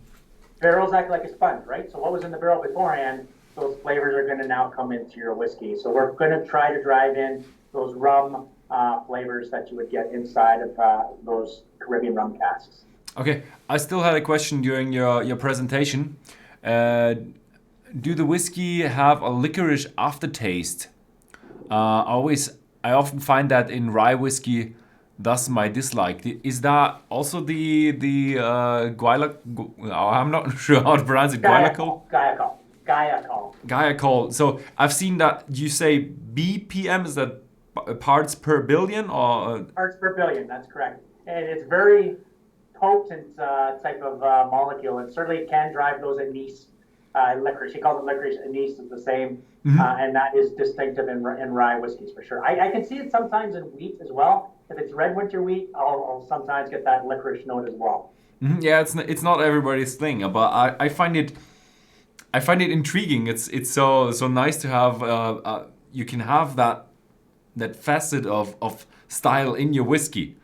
Barrels act like a sponge, right? So what was in the barrel beforehand, those flavors are going to now come into your whiskey. So we're going to try to drive in those rum flavors that you would get inside of those Caribbean rum casks. Okay, I still had a question during your presentation. Do the whiskey have a licorice aftertaste? I often find that in rye whiskey, thus my dislike. Is that also the I'm not sure how to pronounce it. Guaiacol. So I've seen that you say BPM, is that parts per billion or? Parts per billion, that's correct. And it's very potent type of molecule, and certainly can drive those anise. Licorice, she calls it licorice, anise is the same, and that is distinctive in rye whiskeys for sure. I can see it sometimes in wheat as well. If it's red winter wheat, I'll sometimes get that licorice note as well. Mm-hmm. Yeah, it's not everybody's thing, but I find it intriguing. It's so nice to have you can have that facet of style in your whiskey.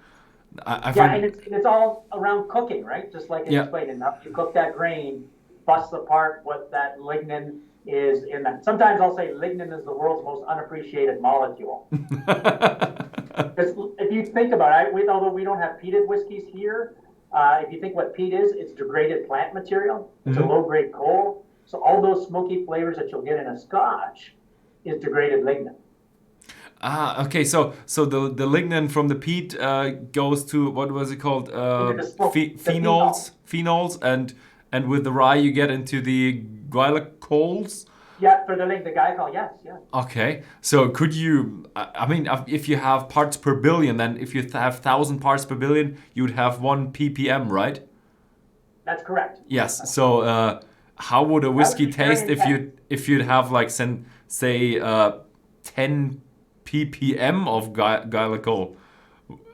I Yeah, find, and it's all around cooking, right? Just like I yeah. explained, enough you cook that grain, bust apart what that lignin is in that. Sometimes I'll say lignin is the world's most unappreciated molecule. Because if you think about it, although we don't have peated whiskeys here, if you think what peat is, it's degraded plant material. It's a low-grade coal. So all those smoky flavors that you'll get in a Scotch is degraded lignin. Ah, okay. So the lignin from the peat goes to what was it called? Into the smoke, the phenol. Phenols, and with the rye you get into the glycols. Yeah, for the guy called, yes, yeah. Okay. So could you? I mean, if you have parts per billion, then if you have 1,000 parts per billion, you would have 1 ppm, right? That's correct. Yes. So how would a That would whiskey be very taste intense. if you'd have like say 10 ppm of glycol?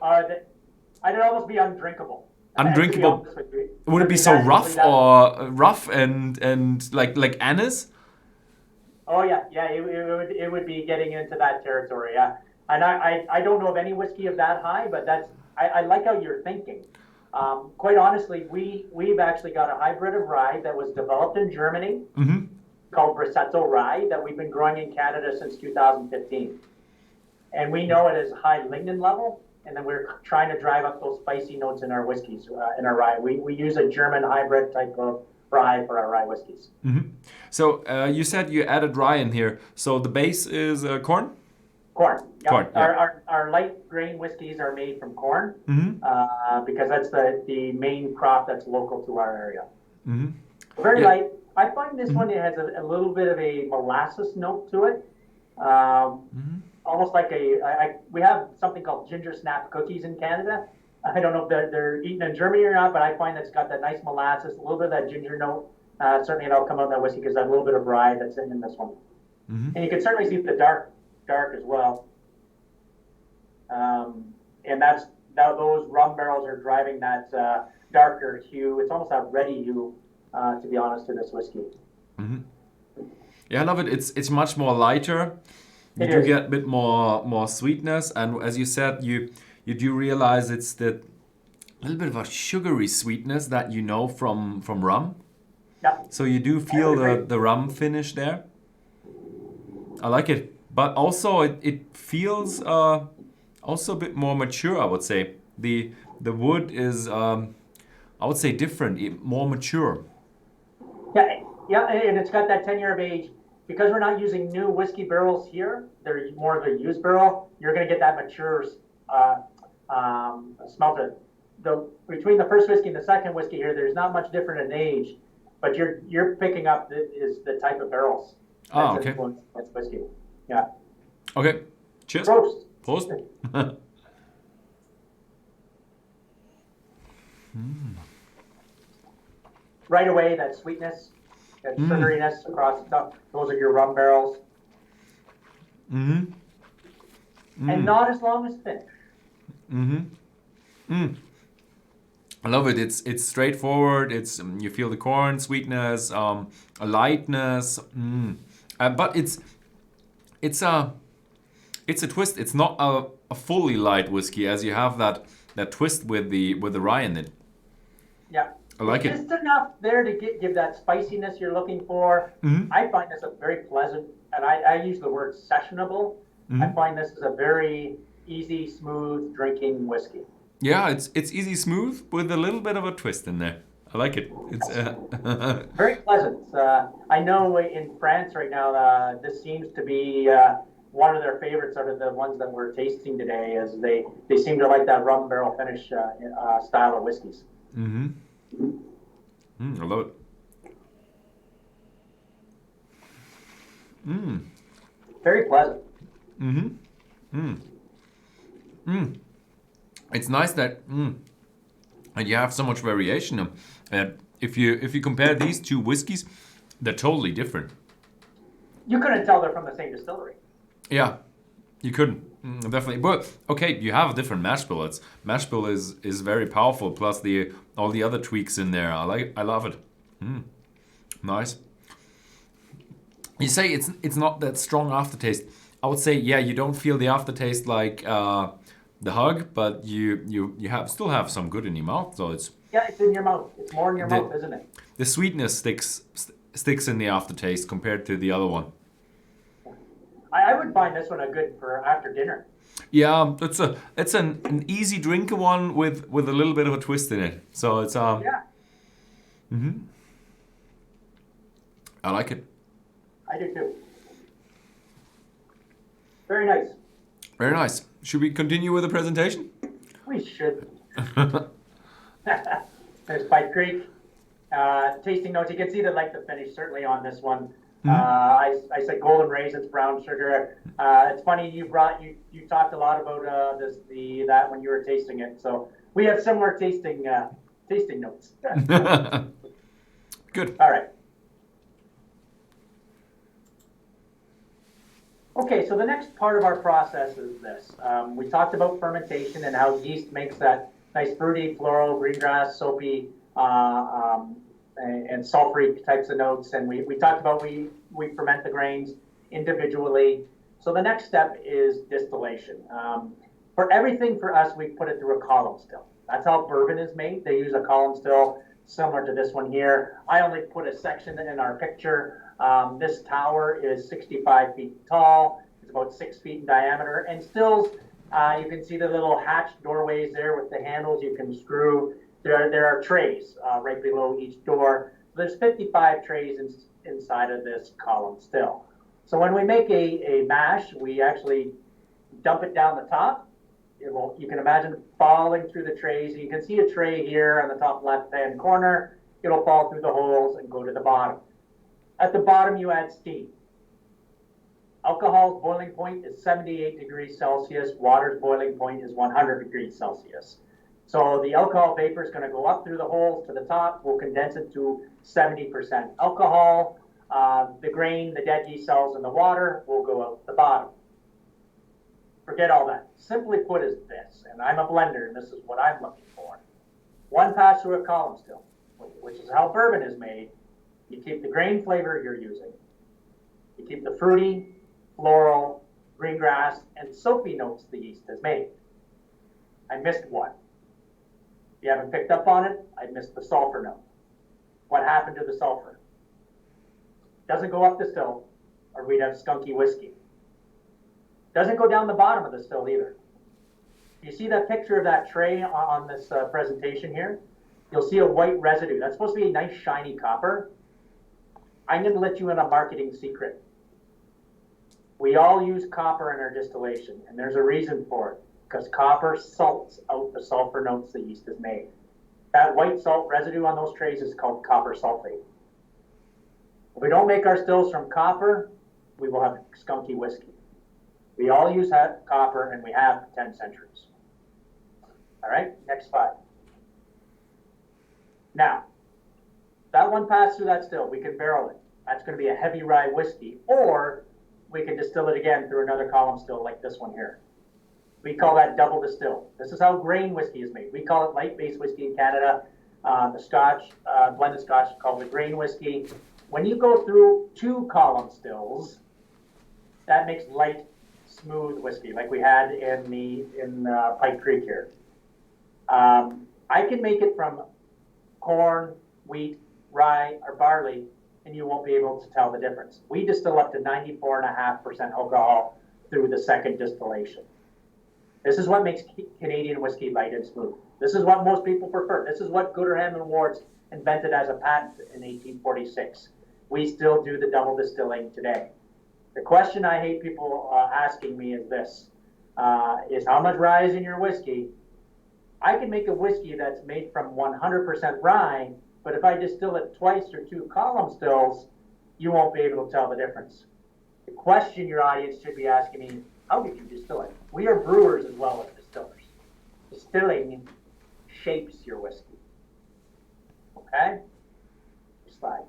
I'd almost be undrinkable. To be Undrinkable. honest with you. Would it be so rough or rough and like anise? Oh yeah, yeah. It would be getting into that territory. Yeah, and I don't know of any whiskey of that high, but I like how you're thinking. Quite honestly, we've actually got a hybrid of rye that was developed in Germany called Brasetto Rye that we've been growing in Canada since 2015. And we know it is high lignin level, and then we're trying to drive up those spicy notes in our whiskeys, in our rye. We use a German hybrid type of rye for our rye whiskeys. So you said you added rye in here. So the base is corn? Corn. Yep. Corn, yeah. Our light grain whiskeys are made from corn because that's the main crop that's local to our area. Very Yeah. light. I find this one, it has a little bit of a molasses note to it. Almost like we have something called ginger snap cookies in Canada. I don't know if they're eaten in Germany or not, but I find it's got that nice molasses, a little bit of that ginger note. Certainly it'll come out in that whiskey because there's a little bit of rye that's in this one. And you can certainly see the dark as well. And those rum barrels are driving that darker hue. It's almost a reddy hue, to be honest, to this whiskey. Yeah, I love it. It's much more lighter. You do get a bit more sweetness, and as you said, you do realize it's the little bit of a sugary sweetness that you know from rum. Yep. So you do feel the rum finish there. I like it, but also it feels also a bit more mature. I would say the wood is I would say different, more mature. Yeah, and it's got that 10-year of age. Because we're not using new whiskey barrels here, they're more of a used barrel. You're going to get that mature smell to it. Between the first whiskey and the second whiskey here, there's not much different in age, but you're picking up the type of barrels. Ah, okay. That's whiskey. Yeah. Okay. Cheers. Prost. Prost. Right away, that sweetness, that sugariness across the top. Those are your rum barrels. And not as long as finish. I love it. It's straightforward. It's you feel the corn sweetness, a lightness, but it's a twist. It's not a fully light whiskey, as you have that twist with the rye in it. Yeah. I like it. Just enough there to give that spiciness you're looking for. I find this a very pleasant, and I use the word sessionable. I find this is a very easy, smooth drinking whiskey. Yeah, it's easy, smooth with a little bit of a twist in there. I like it. It's very pleasant. I know in France right now, this seems to be one of their favorites out of the ones that we're tasting today, as they seem to like that rum barrel finish style of whiskeys. I love it. Very pleasant. It's nice that and you have so much variation. If you compare these two whiskeys, they're totally different. You couldn't tell they're from the same distillery. Yeah, you couldn't. Definitely. But okay, you have a different mash bill. Mash bill is very powerful. Plus all the other tweaks in there. I love it. Nice. You say it's not that strong aftertaste. I would say, yeah, you don't feel the aftertaste like the hug, but you have still have some good in your mouth. So it's Yeah, it's in your mouth. It's more in your the mouth, isn't it? the sweetness sticks in the aftertaste compared to the other one. I would find this one a good for after dinner. Yeah, it's an easy drinker one with a little bit of a twist in it. So it's Yeah, I like it. I do too. Very nice. Very nice. Should we continue with the presentation? We should. There's Pike Creek. Tasting notes. You can see the finish certainly on this one. I said golden raisins, brown sugar. It's funny you talked a lot about that when you were tasting it. So we have similar tasting notes. Good. All right. Okay, so the next part of our process is this. We talked about fermentation and how yeast makes that nice fruity, floral, green grass, soapy, and sulfury types of notes. And we talked about we ferment the grains individually. So the next step is distillation. For everything for us, we put it through a column still. That's how bourbon is made. They use a column still similar to this one here. I only put a section in our picture. This tower is 65 feet tall. It's about 6 feet in diameter. And stills, you can see the little hatched doorways there with the handles you can screw. There are trays right below each door. There's 55 trays inside of this column still. So when we make a mash, we actually dump it down the top. You can imagine falling through the trays. You can see a tray here on the top left-hand corner. It'll fall through the holes and go to the bottom. At the bottom, you add steam. Alcohol's boiling point is 78 degrees Celsius. Water's boiling point is 100 degrees Celsius. So the alcohol vapor is going to go up through the holes to the top. We'll condense it to 70% alcohol. The grain, the dead yeast cells, and the water will go out the bottom. Forget all that. Simply put is this, and I'm a blender, and this is what I'm looking for. One pass through a column still, which is how bourbon is made. You keep the grain flavor you're using. You keep the fruity, floral, green grass, and soapy notes the yeast has made. I missed one. If you haven't picked up on it, I missed the sulfur note. What happened to the sulfur? Doesn't go up the still, or we'd have skunky whiskey. Doesn't go down the bottom of the still either. You see that picture of that tray on this presentation here? You'll see a white residue. That's supposed to be a nice shiny copper. I'm going to let you in a marketing secret. We all use copper in our distillation, and there's a reason for it, because copper salts out the sulfur notes the yeast has made. That white salt residue on those trays is called copper sulfate. If we don't make our stills from copper, we will have skunky whiskey. We all use copper, and we have 10 centuries. All right, next slide. Now, that one passed through that still. We can barrel it. That's going to be a heavy rye whiskey, or we can distill it again through another column still like this one here. We call that double distill. This is how grain whiskey is made. We call it light-based whiskey in Canada. The Scotch, blended Scotch is called the grain whiskey. When you go through 2 column stills, that makes light, smooth whiskey like we had in Pike Creek here. I can make it from corn, wheat, rye, or barley, and you won't be able to tell the difference. We distill up to 94.5% alcohol through the second distillation. This is what makes Canadian whiskey light and smooth. This is what most people prefer. This is what Gooderham and Ward's invented as a patent in 1846. We still do the double distilling today. The question I hate people asking me is this, is how much rye is in your whiskey? I can make a whiskey that's made from 100% rye, but if I distill it twice or 2 column stills, you won't be able to tell the difference. The question your audience should be asking me, how did you distill it? We are brewers as well as distillers. Distilling shapes your whiskey. Okay? Next slide.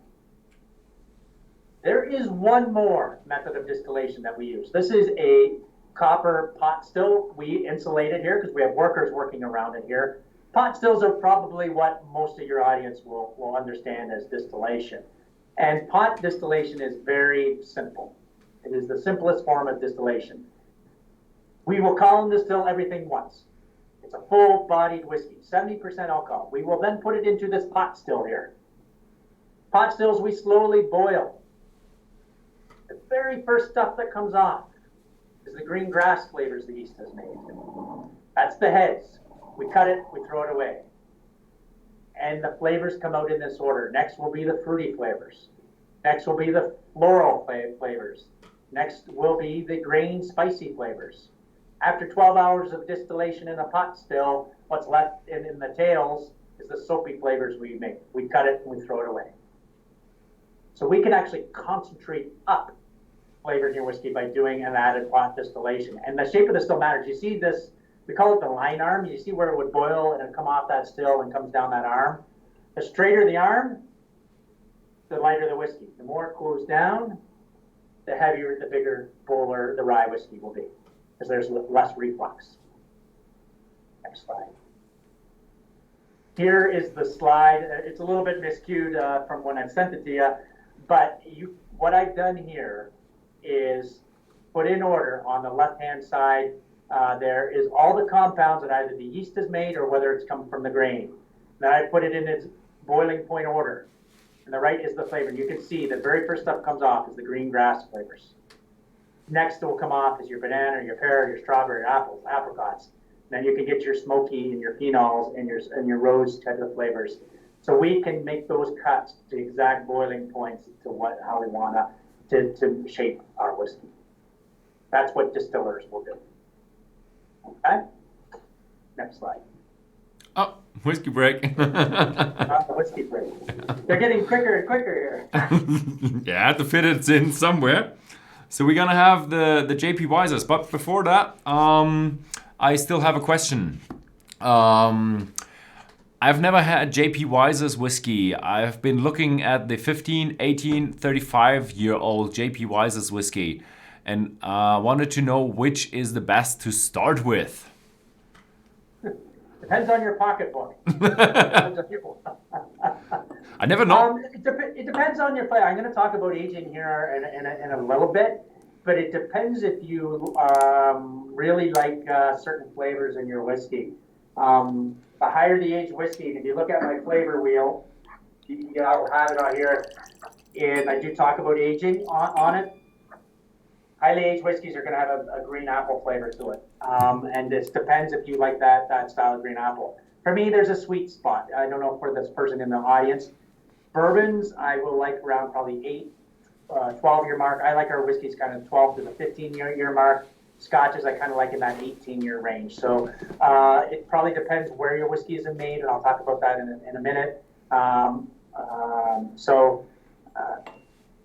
There is one more method of distillation that we use. This is a copper pot still. We insulate it here because we have workers working around it here. Pot stills are probably what most of your audience will understand as distillation. And pot distillation is very simple. It is the simplest form of distillation. We will column distill everything once. It's a full-bodied whiskey, 70% alcohol. We will then put it into this pot still here. Pot stills we slowly boil. The very first stuff that comes off is the green grass flavors the yeast has made. That's the heads. We cut it, we throw it away. And the flavors come out in this order. Next will be the fruity flavors. Next will be the floral flavors. Next will be the grain spicy flavors. After 12 hours of distillation in a pot still, what's left in the tails is the soapy flavors we make. We cut it and we throw it away. So we can actually concentrate up flavor in your whiskey by doing an added pot distillation. And the shape of the still matters. You see this, we call it the line arm. You see where it would boil and it'd come off that still and comes down that arm. The straighter the arm, the lighter the whiskey. The more it cools down, the heavier, the bigger, fuller the rye whiskey will be, because there's less reflux. Next slide. Here is the slide. It's a little bit miscued from when I sent it to you, but what I've done here is put in order on the left-hand side. There is all the compounds that either the yeast has made or whether it's come from the grain. Then I put it in its boiling point order. And the right is the flavor. And you can see the very first stuff comes off is the green grass flavors. Next will come off is your banana, your pear, your strawberry, apples, apricots. Then you can get your smoky and your phenols and your rose type of flavors. So we can make those cuts to exact boiling points to how we want to shape our whiskey. That's what distillers will do. Okay? Next slide. Oh, whiskey break. Not the whiskey break. They're getting quicker and quicker here. Yeah, I had to fit it in somewhere. So we're gonna have the JP Wisers, but before that, I still have a question. I've never had JP Wisers whiskey. I've been looking at the 15, 18, 35-year-old JP Wisers whiskey, and wanted to know which is the best to start with. Depends on your pocketbook. I never know. It depends on your flavor. I'm going to talk about aging here in a little bit, but it depends if you really like certain flavors in your whiskey. The higher the aged whiskey, and if you look at my flavor wheel, I'll have it on here, and I do talk about aging on it. Highly aged whiskeys are going to have a green apple flavor to it. And it depends if you like that style of green apple. For me, there's a sweet spot. I don't know for this person in the audience. Bourbons, I will like around probably 12-year mark. I like our whiskeys kind of 12 to the 15-year mark. Scotches, I kind of like in that 18-year range. So it probably depends where your whiskey is made, and I'll talk about that in a minute.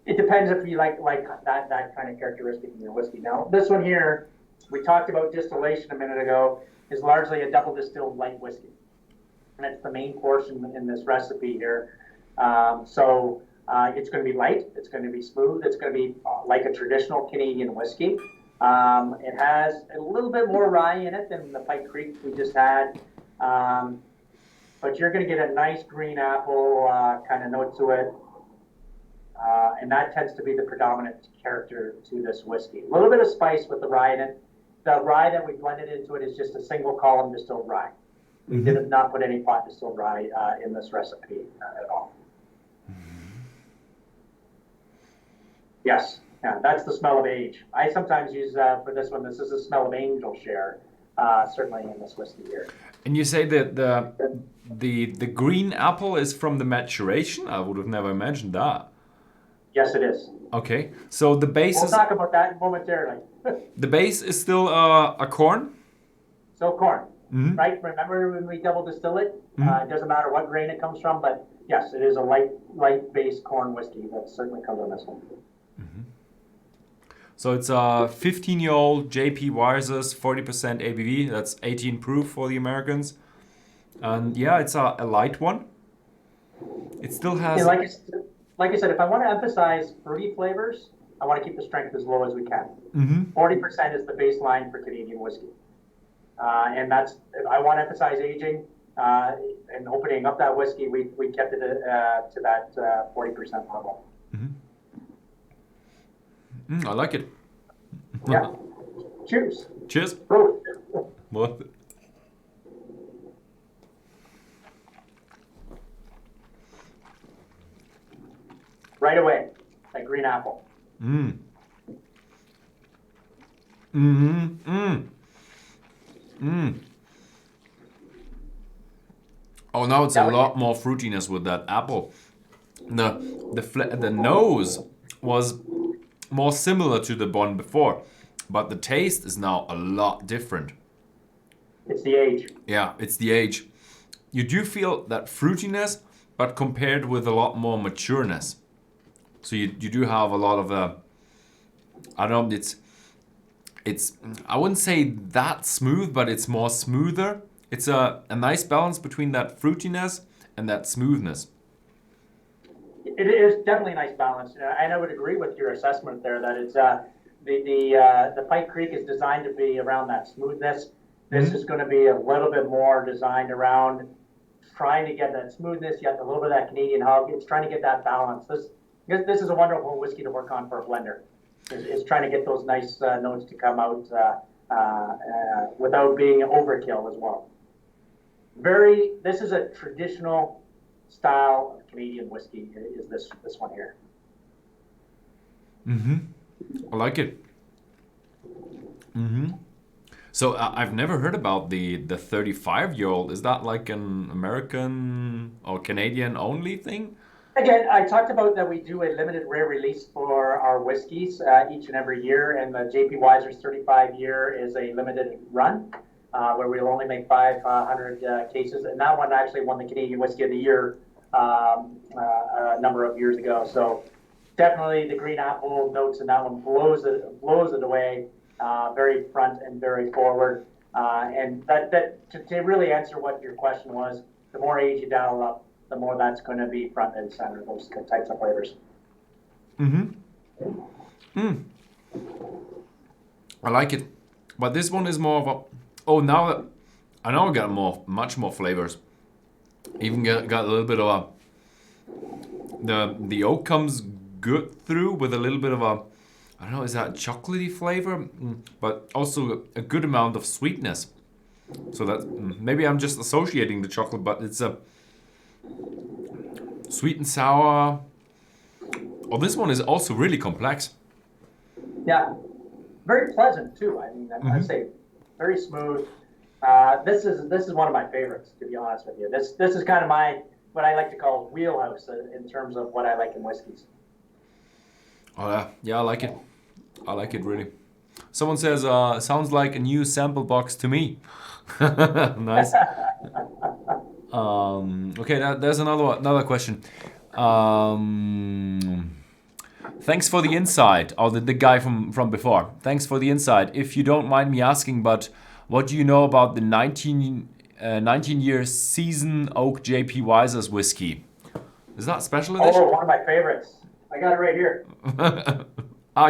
It depends if you like that kind of characteristic in your whiskey. Now, this one here, we talked about distillation a minute ago, is largely a double distilled light whiskey. And it's the main portion in this recipe here. So it's going to be light, it's going to be smooth, it's going to be like a traditional Canadian whiskey. It has a little bit more rye in it than the Pike Creek we just had. But you're going to get a nice green apple kind of note to it. And that tends to be the predominant character to this whiskey. A little bit of spice with the rye in it. The rye that we blended into it is just a single column distilled rye. We did not put any pot distilled rye in this recipe at all. Yes, yeah, that's the smell of age. I sometimes use for this one, this is the smell of angel share, certainly in this whiskey here. And you say that the green apple is from the maturation? I would have never imagined that. Yes, it is. Okay, so the base We'll talk about that momentarily. The base is still a corn? So corn, right? Remember when we double distill it? It doesn't matter what grain it comes from, but yes, it is a light base corn whiskey. That certainly comes on this one. So it's a 15-year-old JP Wisers, 40% ABV. That's 18 proof for the Americans. And yeah, it's a light one. It still has... Yeah, like I said, if I want to emphasize fruity flavors, I want to keep the strength as low as we can. 40% is the baseline for Canadian whiskey. And that's, if I want to emphasize aging and opening up that whiskey, we kept it to that 40% level. I like it. Yeah. Cheers. Cheers. Proof. What? Right away, that green apple. Mm. Mm-hmm. Mm. Mm. Oh, now it's a lot more fruitiness with that apple. The nose was more similar to the one before, but the taste is now a lot different. It's the age. Yeah, it's the age. You do feel that fruitiness, but compared with a lot more matureness. So you do have a lot of I don't know, it's I wouldn't say that smooth, but it's more smoother. It's a nice balance between that fruitiness and that smoothness. It is definitely a nice balance, and I would agree with your assessment there that it's the Pike Creek is designed to be around that smoothness. This is going to be a little bit more designed around trying to get that smoothness, yet a little bit of that Canadian hug. It's trying to get that balance. This is a wonderful whiskey to work on for a blender. Is trying to get those nice notes to come out without being overkill as well. This is a traditional style of Canadian whiskey. Is this one here? I like it. So I've never heard about the 35-year-old. Is that like an American or Canadian only thing? Again, I talked about that we do a limited rare release for our whiskeys each and every year, and the J.P. Weiser's 35-year is a limited run where we'll only make 500 cases, and that one actually won the Canadian Whiskey of the Year a number of years ago. So definitely the green apple notes in that one blows it away, very front and very forward. And that to really answer what your question was, the more age you dial up, the more that's going to be front and center, those types of flavors. I like it. But this one is more of a... Oh, now I know I got much more flavors. Even got a little bit of a... The oak comes good through with a little bit of a... I don't know, is that chocolatey flavor? But also a good amount of sweetness. So that... Maybe I'm just associating the chocolate, but it's a... Sweet and sour. Oh, this one is also really complex. Yeah, very pleasant too. I mean, I'd say very smooth. This is one of my favorites, to be honest with you. This is kind of what I like to call wheelhouse in terms of what I like in whiskeys. Oh yeah, I like it. I like it really. Someone says, sounds like a new sample box to me. Nice. Okay, there's another question. Thanks for the insight, or the guy from before. Thanks for the insight. If you don't mind me asking, but what do you know about the 19-year season oak J.P. Weiser's whiskey? Is that special edition? Oh, one of my favorites. I got it right here.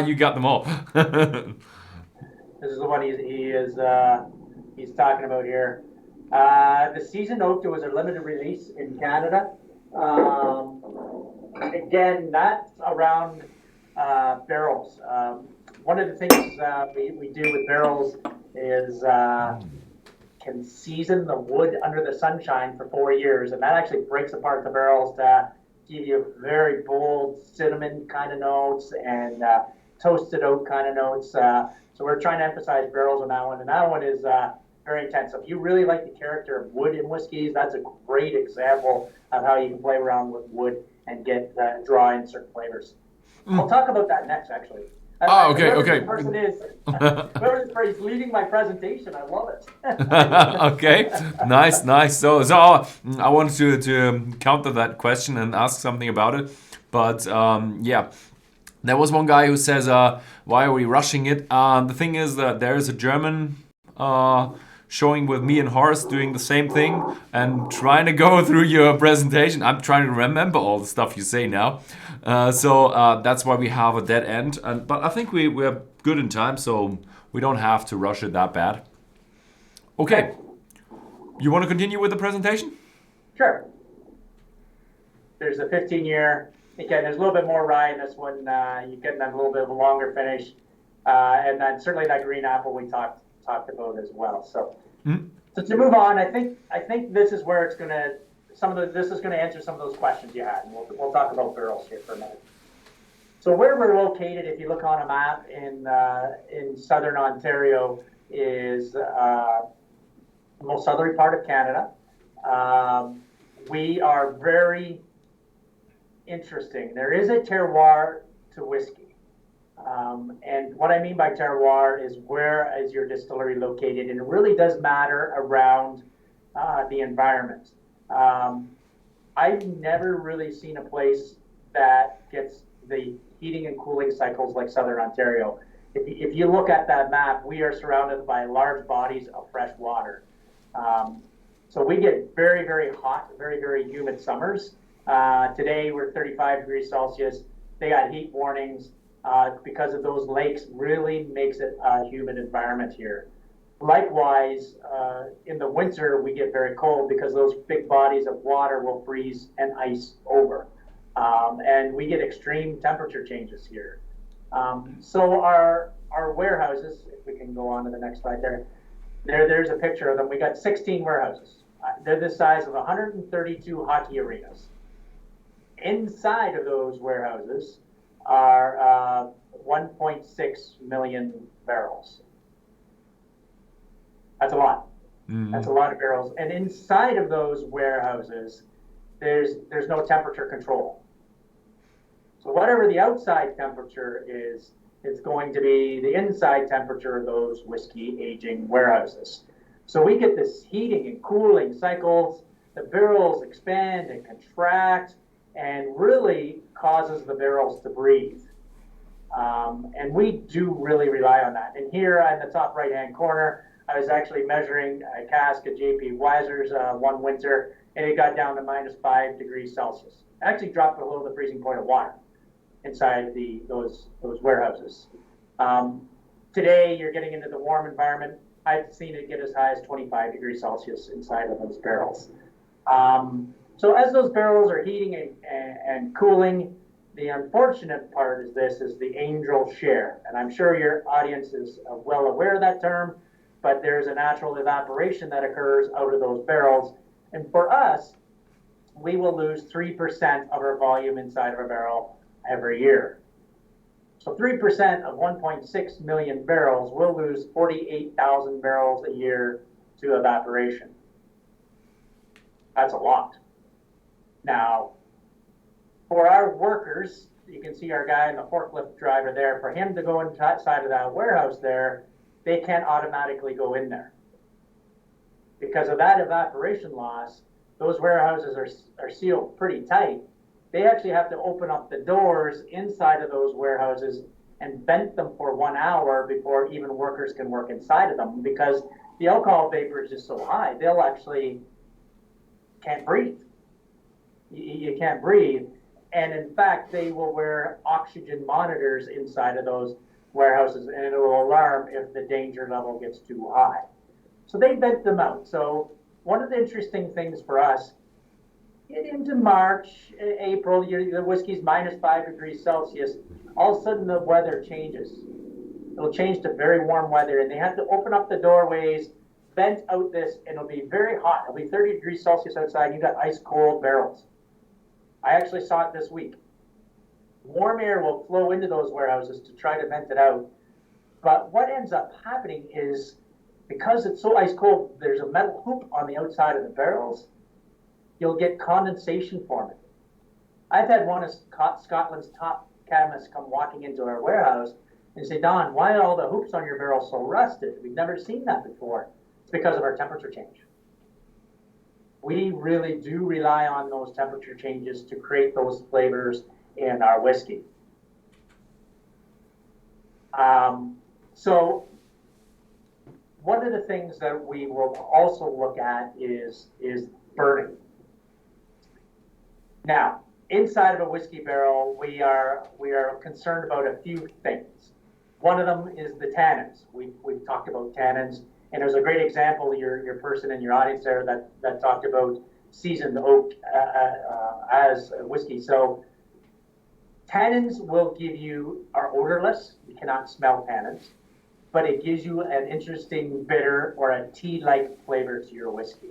You got them all. This is the one he's talking about here. The seasoned oak, there was a limited release in Canada. Again, that's around barrels. One of the things we do with barrels is can season the wood under the sunshine for 4 years, and that actually breaks apart the barrels to give you very bold cinnamon kind of notes and toasted oak kind of notes. So we're trying to emphasize barrels on that one, and that one is very intense. So if you really like the character of wood in whiskeys, that's a great example of how you can play around with wood and get draw in certain flavors. I'll talk about that next, actually. Okay. This person is, whoever this person is leading my presentation, I love it. Okay, nice. So I wanted to counter that question and ask something about it, but yeah. There was one guy who says, why are we rushing it? The thing is that there is a German showing with me and Horst doing the same thing and trying to go through your presentation. I'm trying to remember all the stuff you say now. So that's why we have a dead end. But I think we're good in time, so we don't have to rush it that bad. Okay. You want to continue with the presentation? Sure. There's a 15-year. Again, there's a little bit more rye in this one. You get a little bit of a longer finish. And then certainly that green apple we talked talked about as well. So, so to move on, I think this is where it's going to this is going to answer some of those questions you had. And we'll talk about barrels here for a minute. So where we're located, if you look on a map in southern Ontario, is the most southerly part of Canada. We are very interesting. There is a terroir to whiskey. And what I mean by terroir is where is your distillery located, and it really does matter around the environment. I've never really seen a place that gets the heating and cooling cycles like Southern Ontario. If you look at that map, we are surrounded by large bodies of fresh water. So we get very, very hot, very, very humid summers. Today we're 35 degrees Celsius. They got heat warnings because of those lakes. Really makes it a humid environment here. Likewise, in the winter we get very cold because those big bodies of water will freeze and ice over. And we get extreme temperature changes here. So our warehouses, if we can go on to the next slide there's a picture of them. We got 16 warehouses. They're the size of 132 hockey arenas. Inside of those warehouses are 1.6 million barrels. That's a lot. That's a lot of barrels. And inside of those warehouses, there's no temperature control. So whatever the outside temperature is, it's going to be the inside temperature of those whiskey aging warehouses. So we get this heating and cooling cycles. The barrels expand and contract and really causes the barrels to breathe. And we do really rely on that. And here in the top right-hand corner, I was actually measuring a cask of J.P. Weiser's one winter, and it got down to -5 degrees Celsius. It actually dropped below the freezing point of water inside those warehouses. Today, you're getting into the warm environment. I've seen it get as high as 25 degrees Celsius inside of those barrels. So as those barrels are heating and cooling, the unfortunate part is the angel share. And I'm sure your audience is well aware of that term, but there's a natural evaporation that occurs out of those barrels. And for us, we will lose 3% of our volume inside of a barrel every year. So 3% of 1.6 million barrels will lose 48,000 barrels a year to evaporation. That's a lot. Now, for our workers, you can see our guy in the forklift driver there, for him to go inside of that warehouse there, they can't automatically go in there. Because of that evaporation loss, those warehouses are sealed pretty tight. They actually have to open up the doors inside of those warehouses and vent them for 1 hour before even workers can work inside of them, because the alcohol vapor is just so high, they'll actually can't breathe. You can't breathe. And in fact, they will wear oxygen monitors inside of those warehouses, and it will alarm if the danger level gets too high. So they vent them out. So one of the interesting things for us, get into March, April, the whiskey's -5 degrees Celsius, all of a sudden the weather changes. It'll change to very warm weather, and they have to open up the doorways, vent out this, and it'll be very hot. It'll be 30 degrees Celsius outside. You got ice cold barrels. I actually saw it this week. Warm air will flow into those warehouses to try to vent it out. But what ends up happening is, because it's so ice cold, there's a metal hoop on the outside of the barrels. You'll get condensation forming. I've had one of Scotland's top chemists come walking into our warehouse and say, "Don, why are all the hoops on your barrel so rusted? We've never seen that before." It's because of our temperature change. We really do rely on those temperature changes to create those flavors in our whiskey. So one of the things that we will also look at is burning. Now, inside of a whiskey barrel, we are concerned about a few things. One of them is the tannins. We've talked about tannins, and there's a great example, your person in your audience there that talked about seasoned oak as a whiskey. So tannins are odorless. You cannot smell tannins. but it gives you an interesting bitter or a tea-like flavor to your whiskey.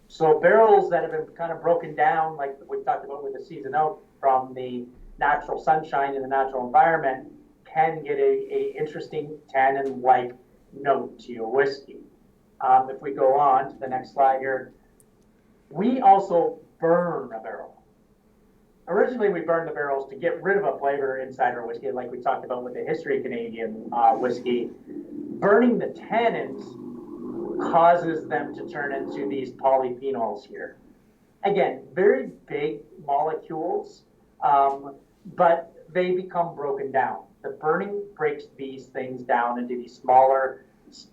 So barrels that have been kind of broken down, like we talked about with the season oak, from the natural sunshine in the natural environment, can get a interesting tannin-like note to your whiskey. If we go on to the next slide here, we also burn a barrel. Originally, we burned the barrels to get rid of a flavor inside our whiskey, like we talked about with the history of Canadian whiskey. Burning the tannins causes them to turn into these polyphenols here. Again, very big molecules, but they become broken down. The burning breaks these things down into these smaller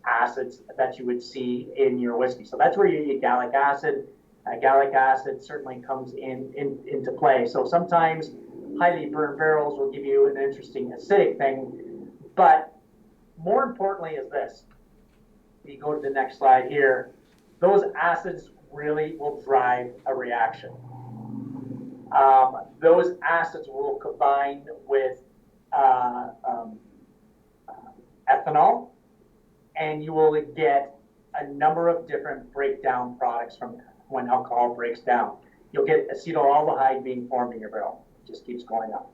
acids that you would see in your whiskey. So that's where you get gallic acid. Gallic acid certainly comes into play. So sometimes highly burned barrels will give you an interesting acidic thing, but more importantly is this. If you go to the next slide here, those acids really will drive a reaction. Those acids will combine with ethanol, and you will get a number of different breakdown products from when alcohol breaks down. You'll get acetaldehyde being formed in your barrel. It just keeps going up.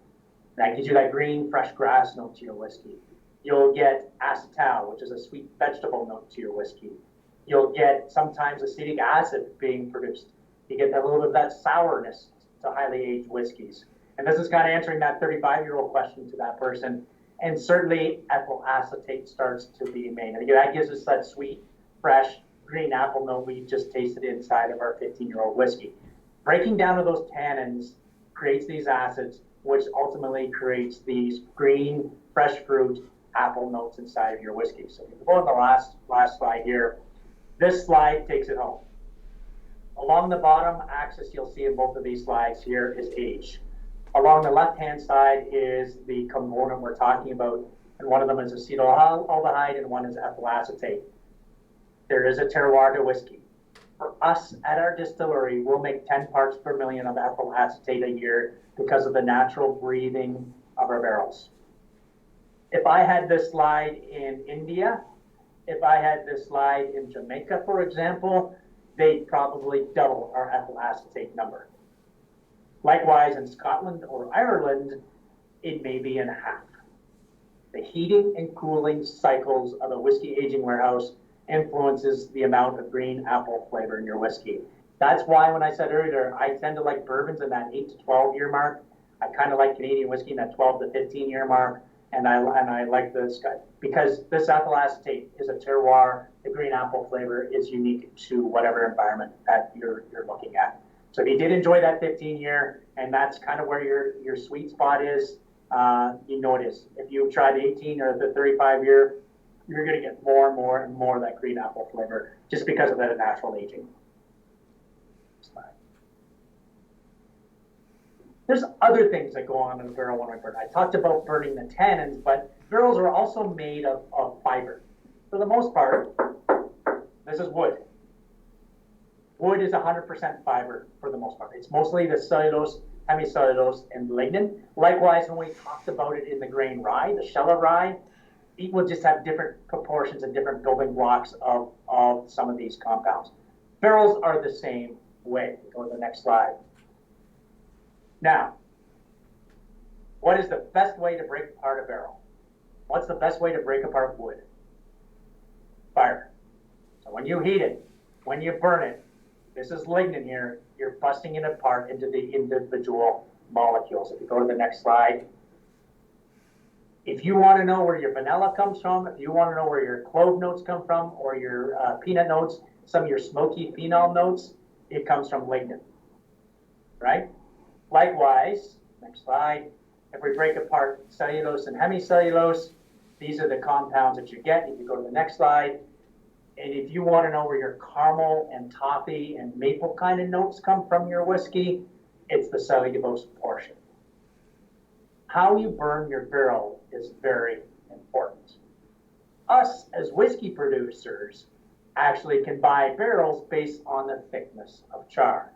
That gives you that green, fresh grass note to your whiskey. You'll get acetal, which is a sweet vegetable note to your whiskey. You'll get sometimes acetic acid being produced. You get that little bit of that sourness to highly aged whiskeys. And this is kind of answering that 35-year-old question to that person. And certainly ethyl acetate starts to be made. And that gives us that sweet, fresh, green apple note we just tasted inside of our 15-year-old whiskey. Breaking down of those tannins creates these acids, which ultimately creates these green, fresh fruit, apple notes inside of your whiskey. So if you go on the last slide here, this slide takes it home. Along the bottom axis you'll see in both of these slides here is age. Along the left-hand side is the component we're talking about, and one of them is acetaldehyde and one is ethyl acetate. There is a terroir to whiskey. For us at our distillery, we'll make 10 parts per million of ethyl acetate a year because of the natural breathing of our barrels. If I had this slide in India, if I had this slide in Jamaica, for example, they'd probably double our ethyl acetate number. Likewise, in Scotland or Ireland, it may be in half. The heating and cooling cycles of a whiskey aging warehouse influences the amount of green apple flavor in your whiskey. That's why when I said earlier, I tend to like bourbons in that 8 to 12 year mark. I kind of like Canadian whiskey in that 12 to 15 year mark. And I like this guy because this ethyl acetate is a terroir. The green apple flavor is unique to whatever environment that you're looking at. So if you did enjoy that 15 year, and that's kind of where your sweet spot is, you know it is. If you try the 18 or the 35 year, you're going to get more and more and more of that green apple flavor just because of that natural aging. There's other things that go on in a barrel when we burn. I talked about burning the tannins, but barrels are also made of fiber. For the most part, this is wood. Wood is 100% fiber for the most part. It's mostly the cellulose, hemicellulose, and lignin. Likewise, when we talked about it in the grain rye, the shell of rye, it will just have different proportions and different building blocks of some of these compounds. Barrels are the same way. Go to the next slide. Now, what is the best way to break apart a barrel? What's the best way to break apart wood? Fire. So when you heat it, when you burn it, this is lignin here, you're busting it apart into the individual molecules. If you go to the next slide. If you want to know where your vanilla comes from, if you want to know where your clove notes come from, or your peanut notes, some of your smoky phenol notes, it comes from lignin, right? Likewise, next slide, if we break apart cellulose and hemicellulose, these are the compounds that you get. If you go to the next slide, and if you want to know where your caramel and toffee and maple kind of notes come from your whiskey, it's the cellulose portion. How you burn your barrel is very important. Us as whiskey producers actually can buy barrels based on the thickness of char.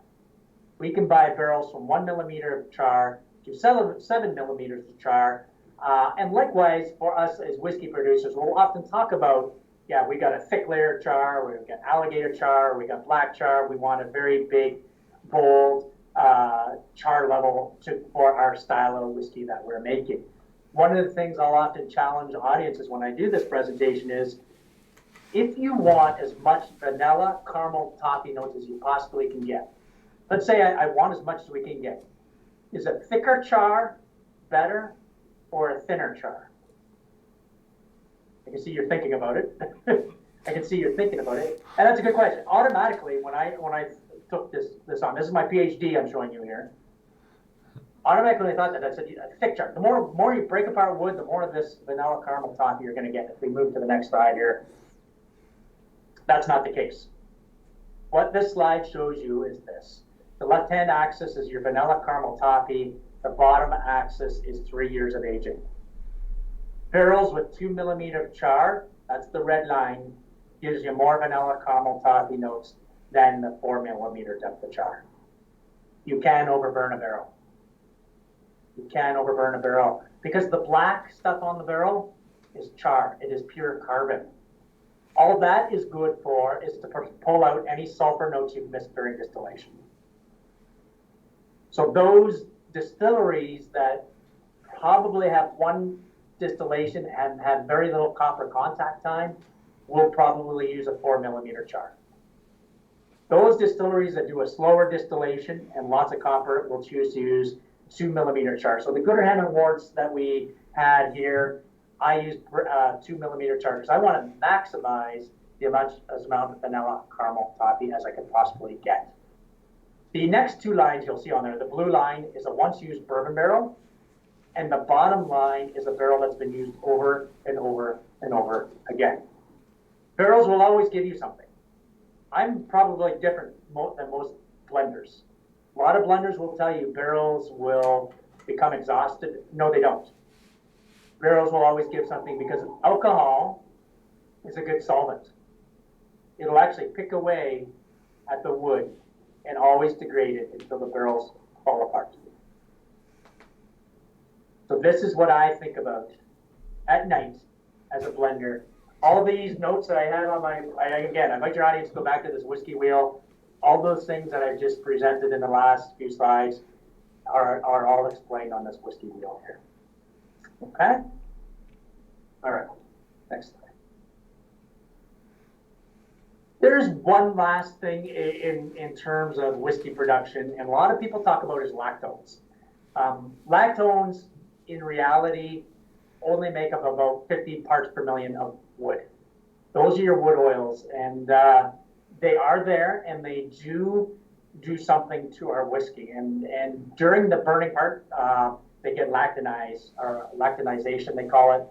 We can buy barrels from 1 millimeter of char to 7 millimeters of char And likewise, for us as whiskey producers, we'll often talk about, yeah, we got a thick layer char, we've got alligator char, we got black char, we want a very big, bold char level for our style of whiskey that we're making. One of the things I'll often challenge audiences when I do this presentation is, if you want as much vanilla, caramel, toffee notes as you possibly can get, let's say I want as much as we can get, is a thicker char better or a thinner char? I can see you're thinking about it. I can see you're thinking about it. And that's a good question. Automatically, when I took this on, this is my PhD I'm showing you here. Automatically, I thought that I said a thick char. The more you break apart wood, the more of this vanilla caramel toffee you're going to get. If we move to the next slide here, that's not the case. What this slide shows you is this. The left-hand axis is your vanilla caramel toffee. The bottom axis is 3 years of aging. Barrels with 2 millimeter char, that's the red line, gives you more vanilla caramel toffee notes than the 4 millimeter depth of char. You can overburn a barrel. You can overburn a barrel because the black stuff on the barrel is char. It is pure carbon. All that is good for is to pull out any sulfur notes you've missed during distillation. So those distilleries that probably have one distillation and have very little copper contact time will probably use a 4 millimeter char. Those distilleries that do a slower distillation and lots of copper will choose to use 2 millimeter char. So the Gooderham Awards that we had here, I used 2 millimeter char because I want to maximize the amount of vanilla caramel toffee as I could possibly get. The next two lines you'll see on there, the blue line is a once used bourbon barrel, and the bottom line is a barrel that's been used over and over and over again. Barrels will always give you something. I'm probably different than most blenders. A lot of blenders will tell you barrels will become exhausted. No, they don't. Barrels will always give something because alcohol is a good solvent. It'll actually pick away at the wood and always degrade it until the barrels fall apart. So this is what I think about at night as a blender. All these notes that I had on again, I invite your audience to go back to this whiskey wheel. All those things that I just presented in the last few slides are all explained on this whiskey wheel here. Okay? All right, next slide. There's one last thing in terms of whiskey production, and a lot of people talk about is lactones. Lactones, in reality, only make up about 50 parts per million of wood. Those are your wood oils, and they are there, and they do something to our whiskey. And during the burning part, they get lactonized, or lactonization, they call it,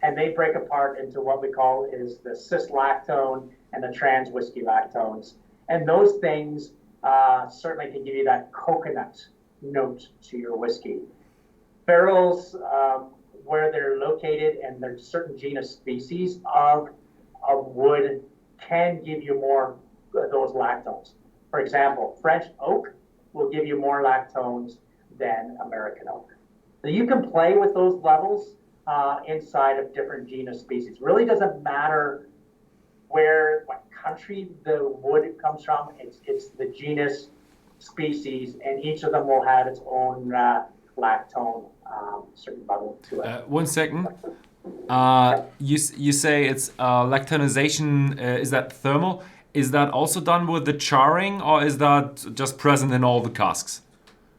and they break apart into what we call is the cis-lactone and the trans whiskey lactones. And those things certainly can give you that coconut note to your whiskey. Barrels, where they're located and there's certain genus species of wood can give you more of those lactones. For example, French oak will give you more lactones than American oak. So you can play with those levels inside of different genus species. It really doesn't matter what country the wood comes from. It's the genus, species, and each of them will have its own lactone certain level to it. 1 second. You say it's lactonization. Is that thermal? Is that also done with the charring, or is that just present in all the casks?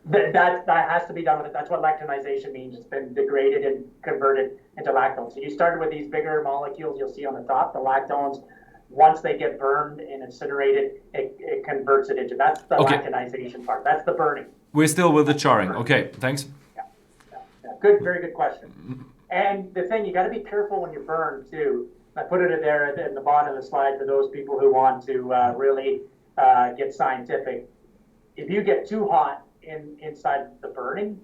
That has to be done with it. That's what lactonization means. It's been degraded and converted into lactone. So you started with these bigger molecules you'll see on the top, the lactones. Once they get burned and incinerated, it converts it into, that's the lactonization part. That's the burning. We're still with the charring. Okay, thanks. Yeah. Good, very good question. And the thing, you got to be careful when you burn too. I put it there at the bottom of the slide for those people who want to really get scientific. If you get too hot inside the burning,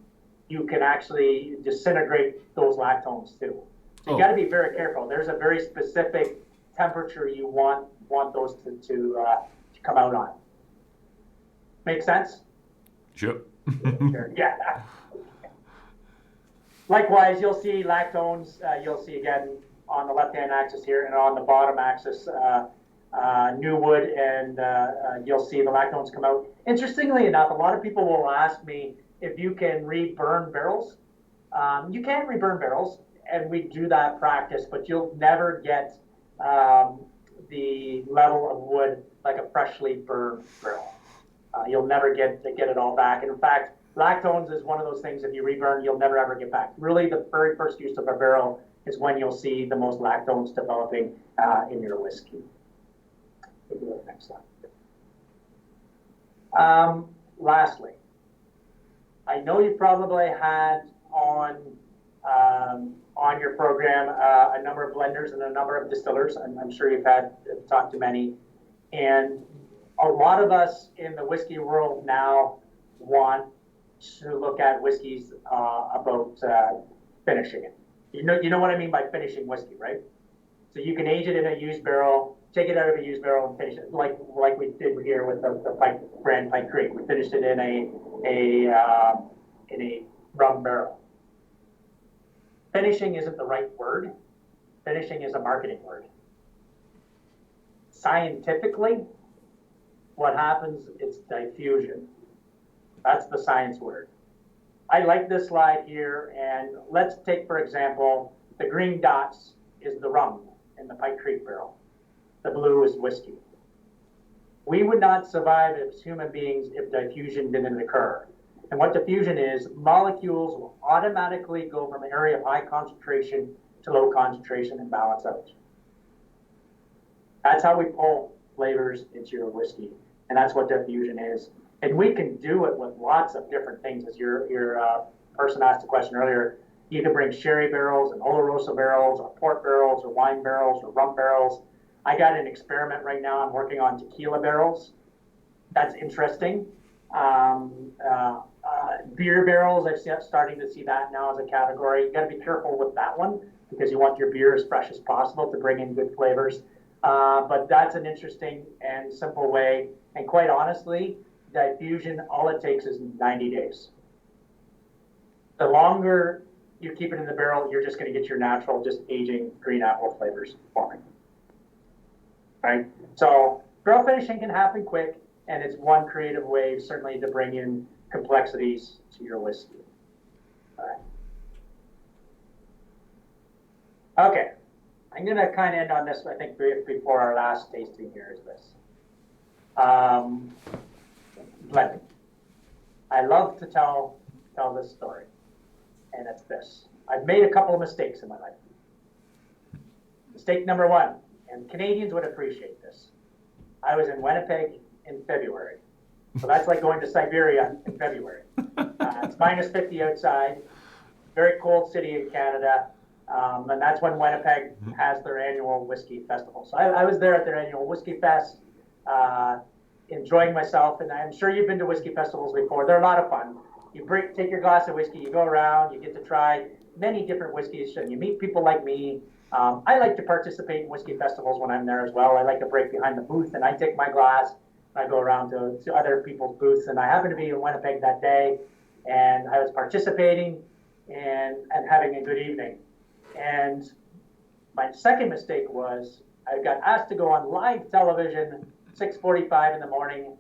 you can actually disintegrate those lactones too. So you got to be very careful. There's a very specific temperature you want those to come out on. Make sense? Sure. Sure. Yeah. Likewise, you'll see lactones, you'll see again on the left-hand axis here, and on the bottom axis, new wood, and you'll see the lactones come out. Interestingly enough, a lot of people will ask me if you can reburn barrels. You can reburn barrels, and we do that practice, but you'll never get the level of wood like a freshly burned barrel. You'll never get it all back. And in fact, lactones is one of those things, if you reburn, you'll never ever get back. Really, the very first use of a barrel is when you'll see the most lactones developing in your whiskey. We'll go to the next slide. Lastly, I know you probably had on your program a number of blenders and a number of distillers. I'm sure you've talked to many. And a lot of us in the whiskey world now want to look at whiskeys about finishing it. You know what I mean by finishing whiskey, right? So you can age it in a used barrel, take it out of a used barrel and finish it, like we did here with the Pike Creek. We finished it in a rum barrel. Finishing isn't the right word. Finishing is a marketing word. Scientifically, what happens is diffusion. That's the science word. I like this slide here, and let's take, for example, the green dots is the rum in the Pike Creek barrel. The blue is whiskey. We would not survive as human beings if diffusion didn't occur. And what diffusion is, molecules will automatically go from an area of high concentration to low concentration and balance out. That's how we pull flavors into your whiskey, and that's what diffusion is. And we can do it with lots of different things. As your person asked a question earlier, you can bring sherry barrels and Oloroso barrels or port barrels or wine barrels or rum barrels. I got an experiment right now. I'm working on tequila barrels. That's interesting. Beer barrels, I'm starting to see that now as a category. You got to be careful with that one because you want your beer as fresh as possible to bring in good flavors. But that's an interesting and simple way. And quite honestly, diffusion, all it takes is 90 days. The longer you keep it in the barrel, you're just going to get your natural, just aging green apple flavors forming. Right? So barrel finishing can happen quick, and it's one creative way, certainly, to bring in complexities to your whiskey. All right. Okay. I'm going to kind of end on this, I think, before our last tasting here is this. Blending. I love to tell this story, and it's this. I've made a couple of mistakes in my life. Mistake number one, and Canadians would appreciate this. I was in Winnipeg in February. So that's like going to Siberia in February. It's minus 50 outside, very cold city in Canada. And that's when Winnipeg has their annual whiskey festival. So I was there at their annual whiskey fest, enjoying myself. And I'm sure you've been to whiskey festivals before. They're a lot of fun. You take your glass of whiskey, you go around, you get to try many different whiskeys, and you meet people like me. I like to participate in whiskey festivals when I'm there as well. I like to break behind the booth, and I take my glass, and I go around to other people's booths. And I happened to be in Winnipeg that day, and I was participating and having a good evening. And my second mistake was I got asked to go on live television 6:45 in the morning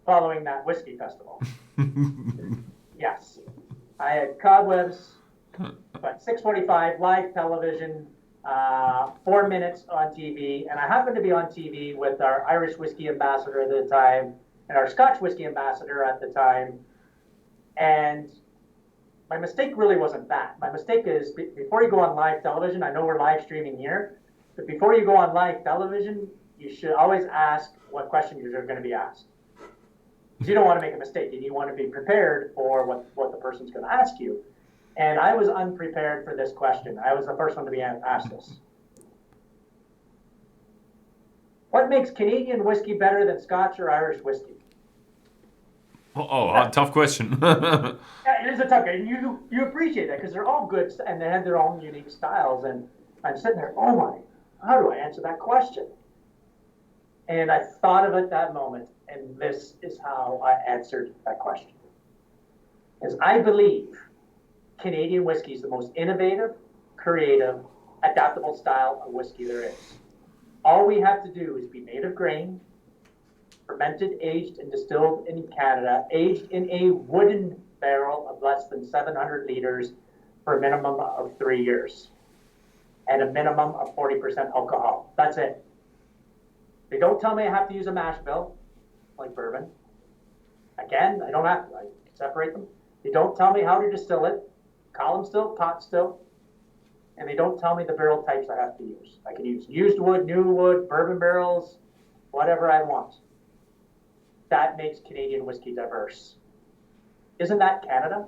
following that whiskey festival. Yes, I had cobwebs, but 6:45 live television, 4 minutes on TV, and I happened to be on TV with our Irish whiskey ambassador at the time and our Scotch whiskey ambassador at the time. And my mistake really wasn't that. My mistake is before you go on live television, I know we're live streaming here, but before you go on live television, you should always ask what questions you're going to be asked. Because you don't want to make a mistake, and you want to be prepared for what the person's going to ask you. And I was unprepared for this question. I was the first one to be asked this. What makes Canadian whiskey better than Scotch or Irish whiskey? Tough question. Yeah, it is a tough question. You appreciate that because they're all good and they have their own unique styles. And I'm sitting there, oh my, how do I answer that question? And I thought of it that moment, and this is how I answered that question. Is I believe Canadian whiskey is the most innovative, creative, adaptable style of whiskey there is. All we have to do is be made of grain, fermented, aged, and distilled in Canada, aged in a wooden barrel of less than 700 liters for a minimum of 3 years, and a minimum of 40% alcohol. That's it. They don't tell me I have to use a mash bill, like bourbon. Again, I don't have to. I separate them. They don't tell me how to distill it, column still, pot still, and they don't tell me the barrel types I have to use. I can use used wood, new wood, bourbon barrels, whatever I want. That makes Canadian whiskey diverse. Isn't that Canada?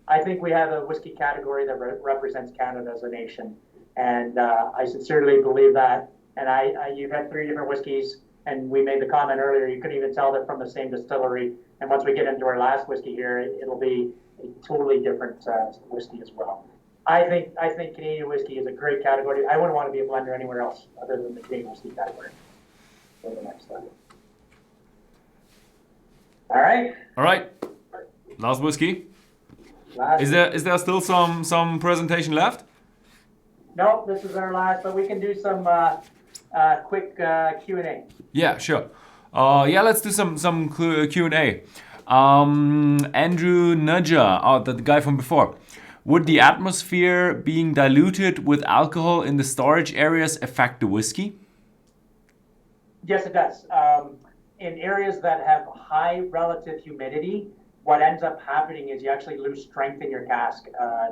I think we have a whiskey category that represents Canada as a nation, and I sincerely believe that. And you've had 3 different whiskeys, and we made the comment earlier, you couldn't even tell they're from the same distillery. And once we get into our last whiskey here, it'll be a totally different whiskey as well. I think Canadian whiskey is a great category. I wouldn't want to be a blender anywhere else other than the Canadian whiskey category. Go to the next slide. All right. Last whiskey. Is there still some presentation left? No, this is our last, but we can do some quick Q&A. Yeah, sure. Let's do some Q&A. Andrew Nudger, the guy from before. Would the atmosphere being diluted with alcohol in the storage areas affect the whiskey? Yes, it does. In areas that have high relative humidity, what ends up happening is you actually lose strength in your cask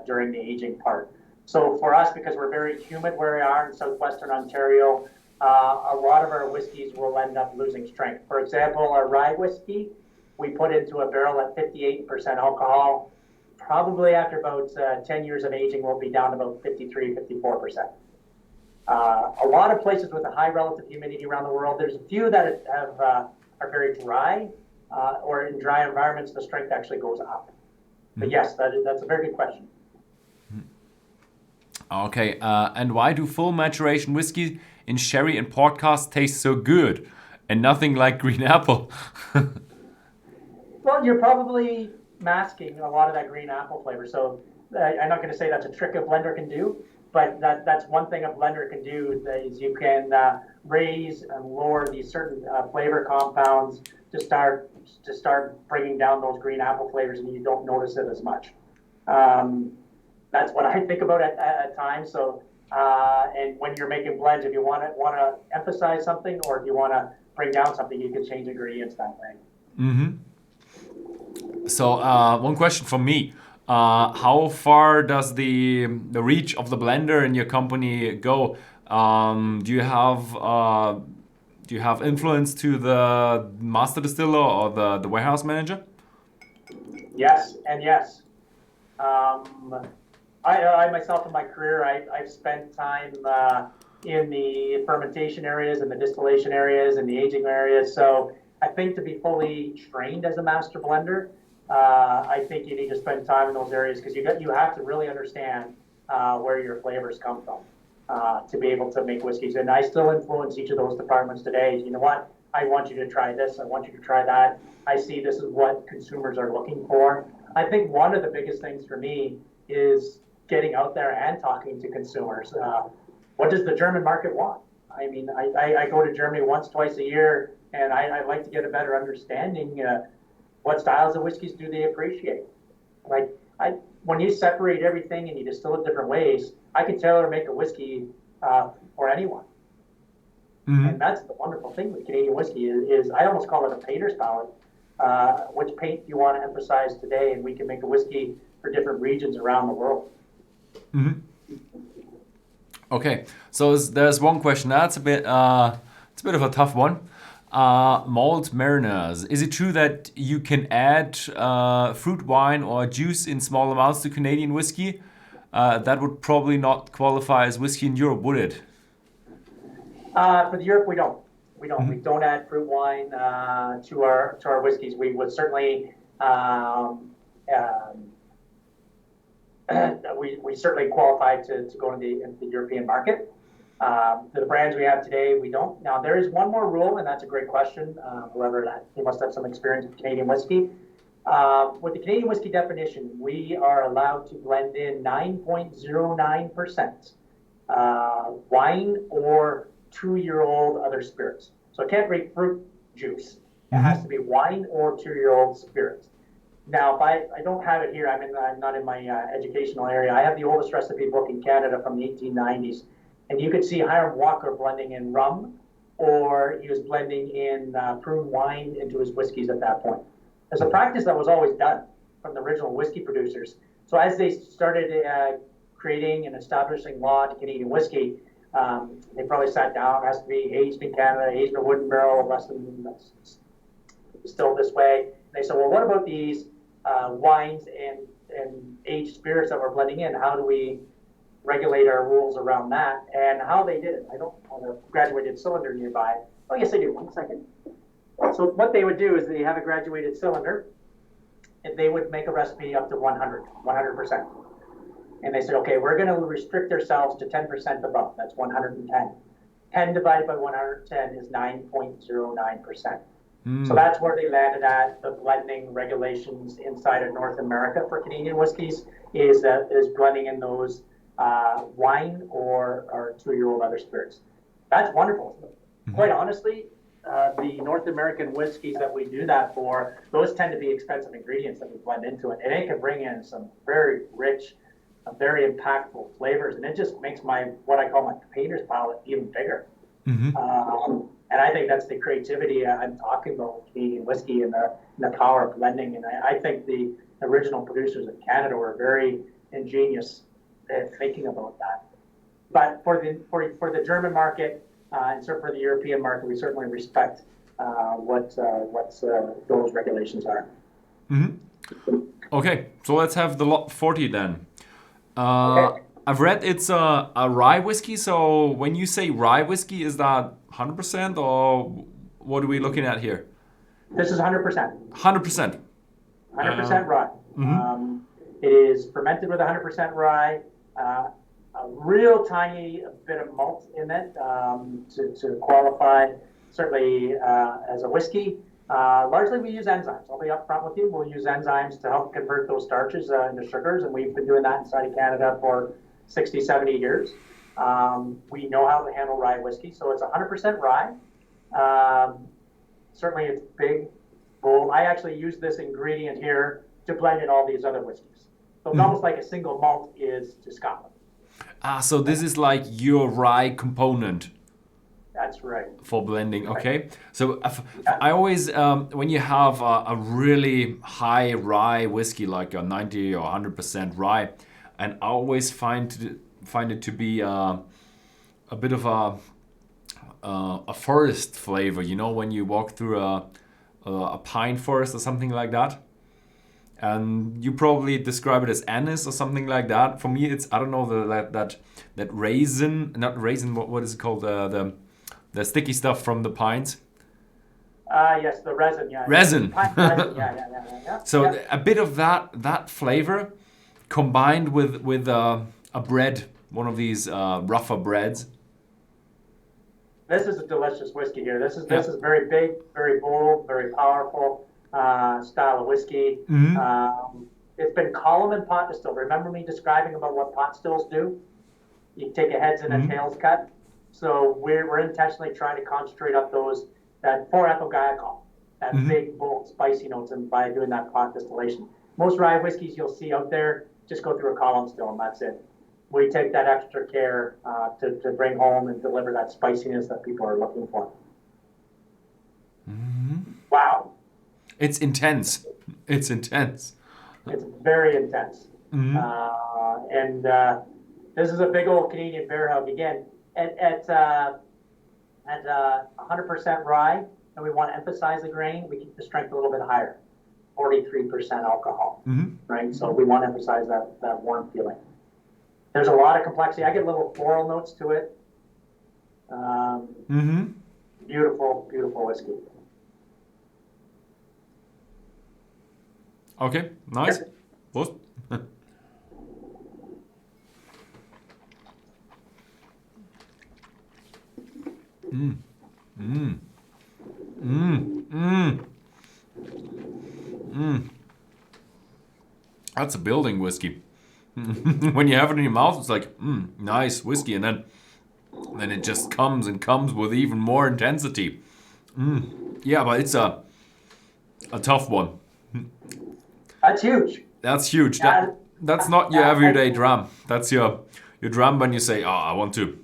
during the aging part. So for us, because we're very humid where we are in southwestern Ontario, a lot of our whiskeys will end up losing strength. For example, our Rye Whiskey, we put into a barrel at 58% alcohol. Probably after about 10 years of aging, we'll be down to about 53, 54%. A lot of places with a high relative humidity around the world, there's a few that are very dry, or in dry environments, the strength actually goes up. But yes, that's a very good question. Okay, and why do full maturation whiskey in sherry and port casks taste so good and nothing like green apple? Well, you're probably masking a lot of that green apple flavor. So I'm not going to say that's a trick a blender can do, but that's one thing a blender can do is you can raise and lower these certain flavor compounds to start bringing down those green apple flavors, and you don't notice it as much. That's what I think about at times. So, and when you're making blends, if you want to emphasize something, or if you want to bring down something, you can change ingredients that way. Mm-hmm. So, one question from me: how far does the reach of the blender in your company go? Do you have influence to the master distiller or the warehouse manager? Yes, and yes. I myself in my career, I've spent time in the fermentation areas and the distillation areas and the aging areas. So I think to be fully trained as a master blender, I think you need to spend time in those areas because you have to really understand where your flavors come from to be able to make whiskeys. And I still influence each of those departments today. You know what? I want you to try this. I want you to try that. I see this is what consumers are looking for. I think one of the biggest things for me is getting out there and talking to consumers. What does the German market want? I mean, I go to Germany once, twice a year, and I like to get a better understanding. What styles of whiskeys do they appreciate? When you separate everything and you distill it different ways, I can tailor make a whiskey for anyone. Mm-hmm. And that's the wonderful thing with Canadian whiskey is I almost call it a painter's palette. Which paint do you want to emphasize today? And we can make a whiskey for different regions around the world. Mm-hmm. Okay, so there's one question. That's it's a bit of a tough one. Malt mariners. Is it true that you can add fruit wine or juice in small amounts to Canadian whiskey? That would probably not qualify as whiskey in Europe, would it? For Europe, we don't. Mm-hmm. We don't add fruit wine to our whiskeys. We would certainly we certainly qualify to go into the European market. The brands we have today, we don't. Now, there is one more rule, and that's a great question. Whoever that, he must have some experience with Canadian whiskey. With the Canadian whiskey definition, we are allowed to blend in 9.09% wine or 2-year-old other spirits. So it can't be fruit juice. It has to be wine or 2-year-old spirits. Now, if I don't have it here, I'm not in my educational area. I have the oldest recipe book in Canada from the 1890s. And you could see Hiram Walker blending in rum, or he was blending in prune wine into his whiskeys at that point. There's a practice that was always done from the original whiskey producers. So as they started creating and establishing law to Canadian whiskey, they probably sat down. It has to be aged in Canada, aged in a wooden barrel, less than distilled this way. And they said, well, what about these wines and aged spirits that we're blending in? How do we regulate our rules around that? And how they did it, I don't have a graduated cylinder nearby. Oh, yes, I do. 1 second. So what they would do is they have a graduated cylinder, and they would make a recipe up to 100%. And they said, okay, we're going to restrict ourselves to 10% above. That's 110. 10 divided by 110 is 9.09%. So that's where they landed at. The blending regulations inside of North America for Canadian whiskeys is blending in those wine or 2-year-old other spirits. That's wonderful. Quite honestly, the North American whiskeys that we do that for, those tend to be expensive ingredients that we blend into it. And it can bring in some very rich, very impactful flavors. And it just makes what I call my painter's palette even bigger. And I think that's the creativity I'm talking about with Canadian whiskey and the power of blending. And I think the original producers of Canada were very ingenious at thinking about that. But for the German market and certainly for the European market, we certainly respect what those regulations are. Okay, so let's have the lot 40 then. Okay. I've read it's a rye whiskey. So when you say rye whiskey, is that 100% or what are we looking at here? This is 100%. 100%. 100% rye. It is fermented with 100% rye. A real tiny bit of malt in it to qualify, certainly as a whiskey. Largely we use enzymes. I'll be upfront with you. We'll use enzymes to help convert those starches into sugars, and we've been doing that inside of Canada for 60, 70 years. We know how to handle rye whiskey, so it's 100% rye. Certainly it's big, bold. I actually use this ingredient here to blend in all these other whiskeys. So it's almost like a single malt is to Scotland. So this is like your rye component. That's right. For blending, okay. So I always, when you have a really high rye whiskey, like a 90 or 100% rye, and I always find it to be a bit of a forest flavor. You know, when you walk through a pine forest or something like that. And you probably describe it as anise or something like that. For me, it's, I don't know, that raisin, not raisin, what is it called? The sticky stuff from the pines. Yes, the resin, yeah. Resin. Resin, yeah. So a bit of that flavor combined with a bread, one of these rougher breads. This is a delicious whiskey here. This is very big, very bold, very powerful style of whiskey. It's been column and pot distilled. Remember me describing about what pot stills do? You take a heads and a tails cut. So we're intentionally trying to concentrate up that 4-ethyl glycol, that big, bold, spicy notes, and by doing that pot distillation. Most rye whiskeys you'll see out there just go through a column still, and that's it. We take that extra care to bring home and deliver that spiciness that people are looking for. Wow. It's intense. It's very intense. And this is a big old Canadian bear hug. Again, at 100% rye, and we want to emphasize the grain, we keep the strength a little bit higher, 43% alcohol, right? So we want to emphasize that warm feeling. There's a lot of complexity. I get little floral notes to it. Beautiful, beautiful whiskey. Okay, nice. Prost. That's a building whiskey. When you have it in your mouth, it's like, nice whiskey, and then it just comes and comes with even more intensity. Yeah, but it's a tough one. That's huge. That's huge. Yeah, That's not your everyday dram. That's your dram when you say, oh, I want to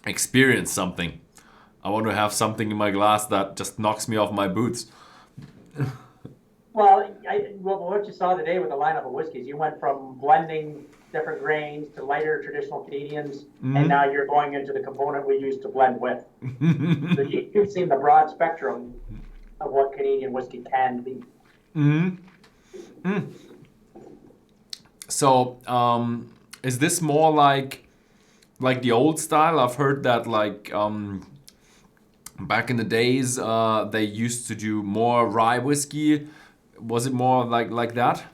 experience something. I want to have something in my glass that just knocks me off my boots. Well, what you saw today with the lineup of whiskeys, you went from blending different grains to lighter traditional Canadians, and now you're going into the component we use to blend with. So you've seen the broad spectrum of what Canadian whiskey can be. So, is this more like the old style? I've heard that back in the days they used to do more rye whiskey. Was it more like that?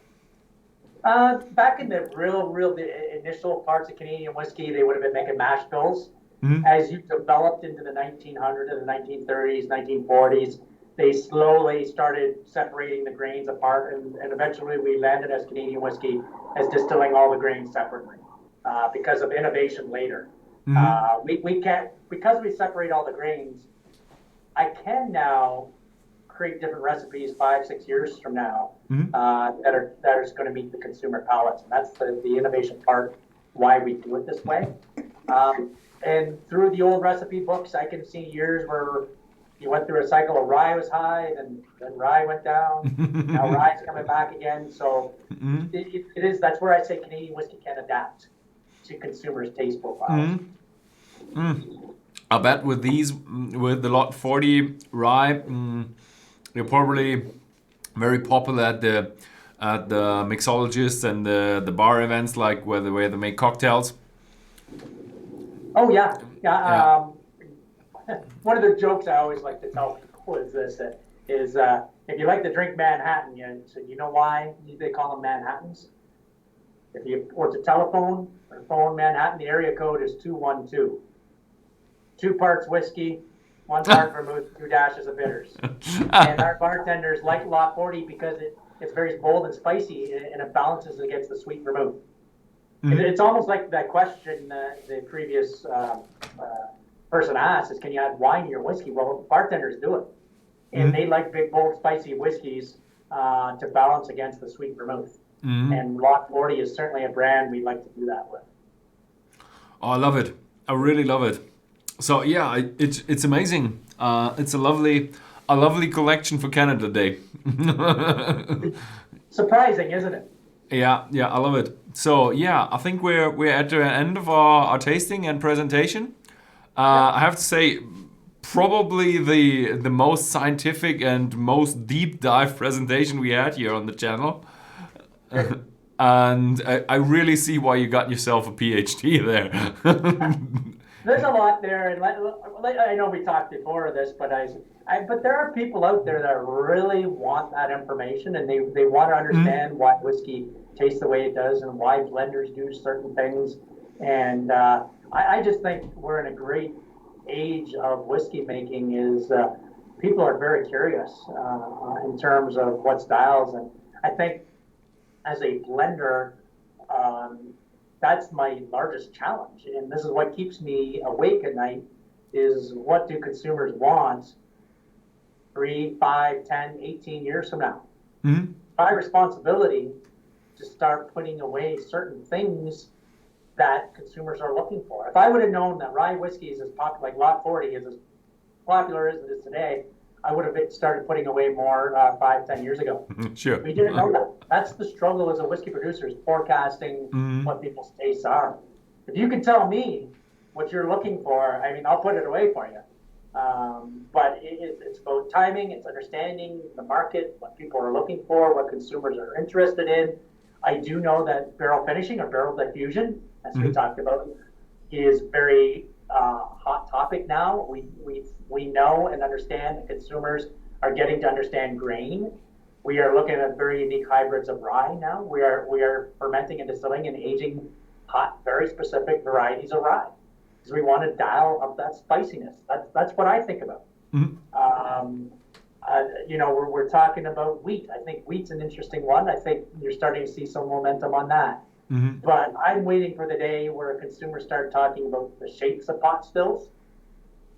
Back in the initial parts of Canadian whiskey, they would have been making mash bills. As you developed into the 1900s and the 1930s, 1940s, they slowly started separating the grains apart, and eventually we landed as Canadian whiskey as distilling all the grains separately because of innovation later. We can't, because we separate all the grains, I can now create different recipes 5-6 years from now that is going to meet the consumer palates, and that's the innovation part why we do it this way. And through the old recipe books, I can see years where you went through a cycle of rye was high, then rye went down. Now rye's coming back again. So it is. That's where I say Canadian whiskey can adapt to consumers' taste profiles. I bet with the Lot 40 rye, they're probably very popular at the mixologists and the bar events, like where they make cocktails. Oh yeah. One of the jokes I always like to tell people is this: if you like to drink Manhattan, you know why they call them Manhattans? If you or it's a telephone or phone Manhattan, the area code is 212. 2 parts whiskey, 1 part vermouth, 2 dashes of bitters. And our bartenders like Lot 40 because it's very bold and spicy, and it balances against the sweet vermouth. It's almost like that question the previous person asked is, can you add wine to your whiskey? Well, bartenders do it. And they like big, bold, spicy whiskeys to balance against the sweet vermouth. And Lot 40 is certainly a brand we'd like to do that with. Oh, I love it. I really love it. So yeah, it's amazing. It's a lovely collection for Canada Day. Surprising, isn't it? Yeah, I love it. So yeah, I think we're at the end of our tasting and presentation. I have to say, probably the most scientific and most deep dive presentation we had here on the channel. And I really see why you got yourself a PhD there. There's a lot there, and I know we talked before of this, but but there are people out there that really want that information, and they want to understand why whiskey tastes the way it does and why blenders do certain things. And I just think we're in a great age of whiskey making. Is people are very curious in terms of what styles, and I think as a blender, that's my largest challenge, and this is what keeps me awake at night, is what do consumers want 3, 5, 10, 18 years from now? My responsibility to start putting away certain things that consumers are looking for. If I would have known that rye whiskey is as popular, like Lot 40 is as popular as it is today, I would have started putting away more 5, 10 years ago. Sure. We didn't know that. That's the struggle as a whiskey producer, is forecasting what people's tastes are. If you can tell me what you're looking for, I mean, I'll put it away for you. But it's about timing, it's understanding the market, what people are looking for, what consumers are interested in. I do know that barrel finishing or barrel diffusion, as we talked about, is very hot topic now. We know and understand that consumers are getting to understand grain. We are looking at very unique hybrids of rye now. We are fermenting and distilling and aging hot, very specific varieties of rye, because we want to dial up that spiciness. That's what I think about. we're talking about wheat. I think wheat's an interesting one. I think you're starting to see some momentum on that. Mm-hmm. But I'm waiting for the day where consumers start talking about the shapes of pot stills.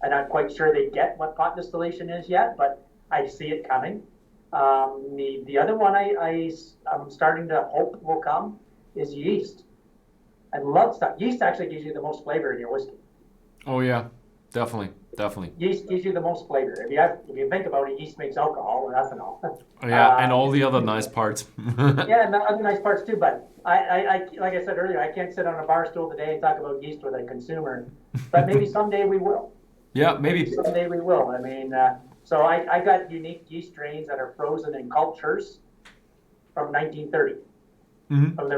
I'm not quite sure they get what pot distillation is yet, but I see it coming. The other one I'm starting to hope will come is yeast. I love stuff. Yeast actually gives you the most flavor in your whiskey. Oh yeah, definitely. Yeast gives you the most flavor. If you think about it, yeast makes alcohol and ethanol. Oh, yeah, and all the other nice parts. Yeah, and the other nice parts too. But I like I said earlier, I can't sit on a bar stool today and talk about yeast with a consumer. But maybe someday we will. Yeah, maybe. Someday we will. I mean, so I got unique yeast strains that are frozen in cultures from 1930, Mm-hmm. from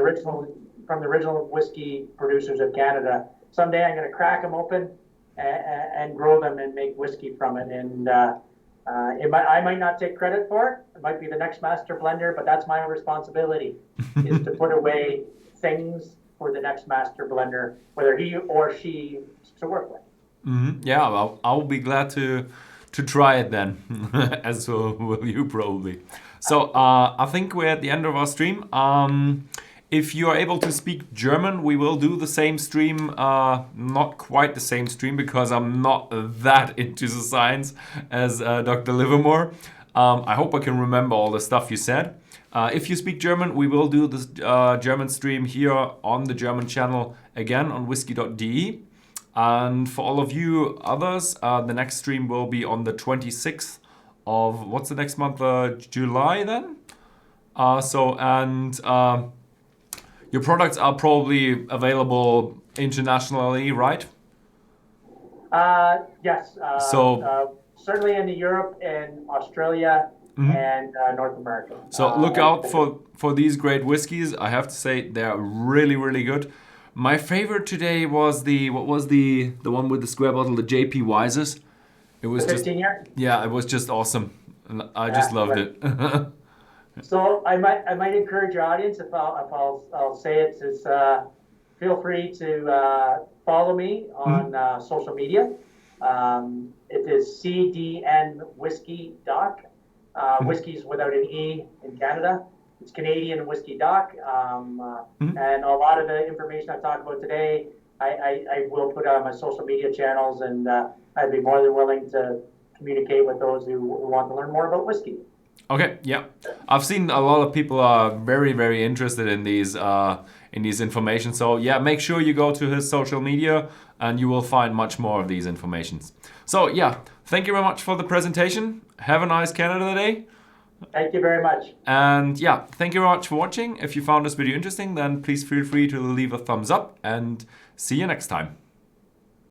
the original whiskey producers of Canada. Someday I'm going to crack them open and grow them and make whiskey from it. And I might not take credit for it. It might be the next master blender, but that's my responsibility is to put away things for the next master blender, whether he or she to work with. Mm-hmm. Yeah, well, I'll be glad to try it then, as will you probably. So I think we're at the end of our stream. If you are able to speak German, we will do the same stream, not quite the same stream because I'm not that into the science as Dr. Livermore. I hope I can remember all the stuff you said. If you speak German, we will do this German stream here on the German channel again on Whisky.de. And for all of you others, the next stream will be on the 26th of, what's the next month? July then? Your products are probably available internationally, right? Yes. Certainly in Europe and Australia and North America. So look out for these great whiskies. I have to say they're really, really good. My favorite today was the one with the square bottle, the JP Wises. It was the 15 year? Yeah, it was just awesome. I just loved it. So I might encourage your audience if I'll say it is feel free to follow me on social media. It is CDN Whiskey Doc. Whiskies without an E in Canada. It's Canadian Whiskey Doc. And a lot of the information I talked about today, I will put on my social media channels, and I'd be more than willing to communicate with those who want to learn more about whiskey. Okay, yeah. I've seen a lot of people are very, very interested in these information. So yeah, make sure you go to his social media and you will find much more of these informations. So yeah, thank you very much for the presentation. Have a nice Canada Day. Thank you very much. And yeah, thank you very much for watching. If you found this video interesting, then please feel free to leave a thumbs up and see you next time.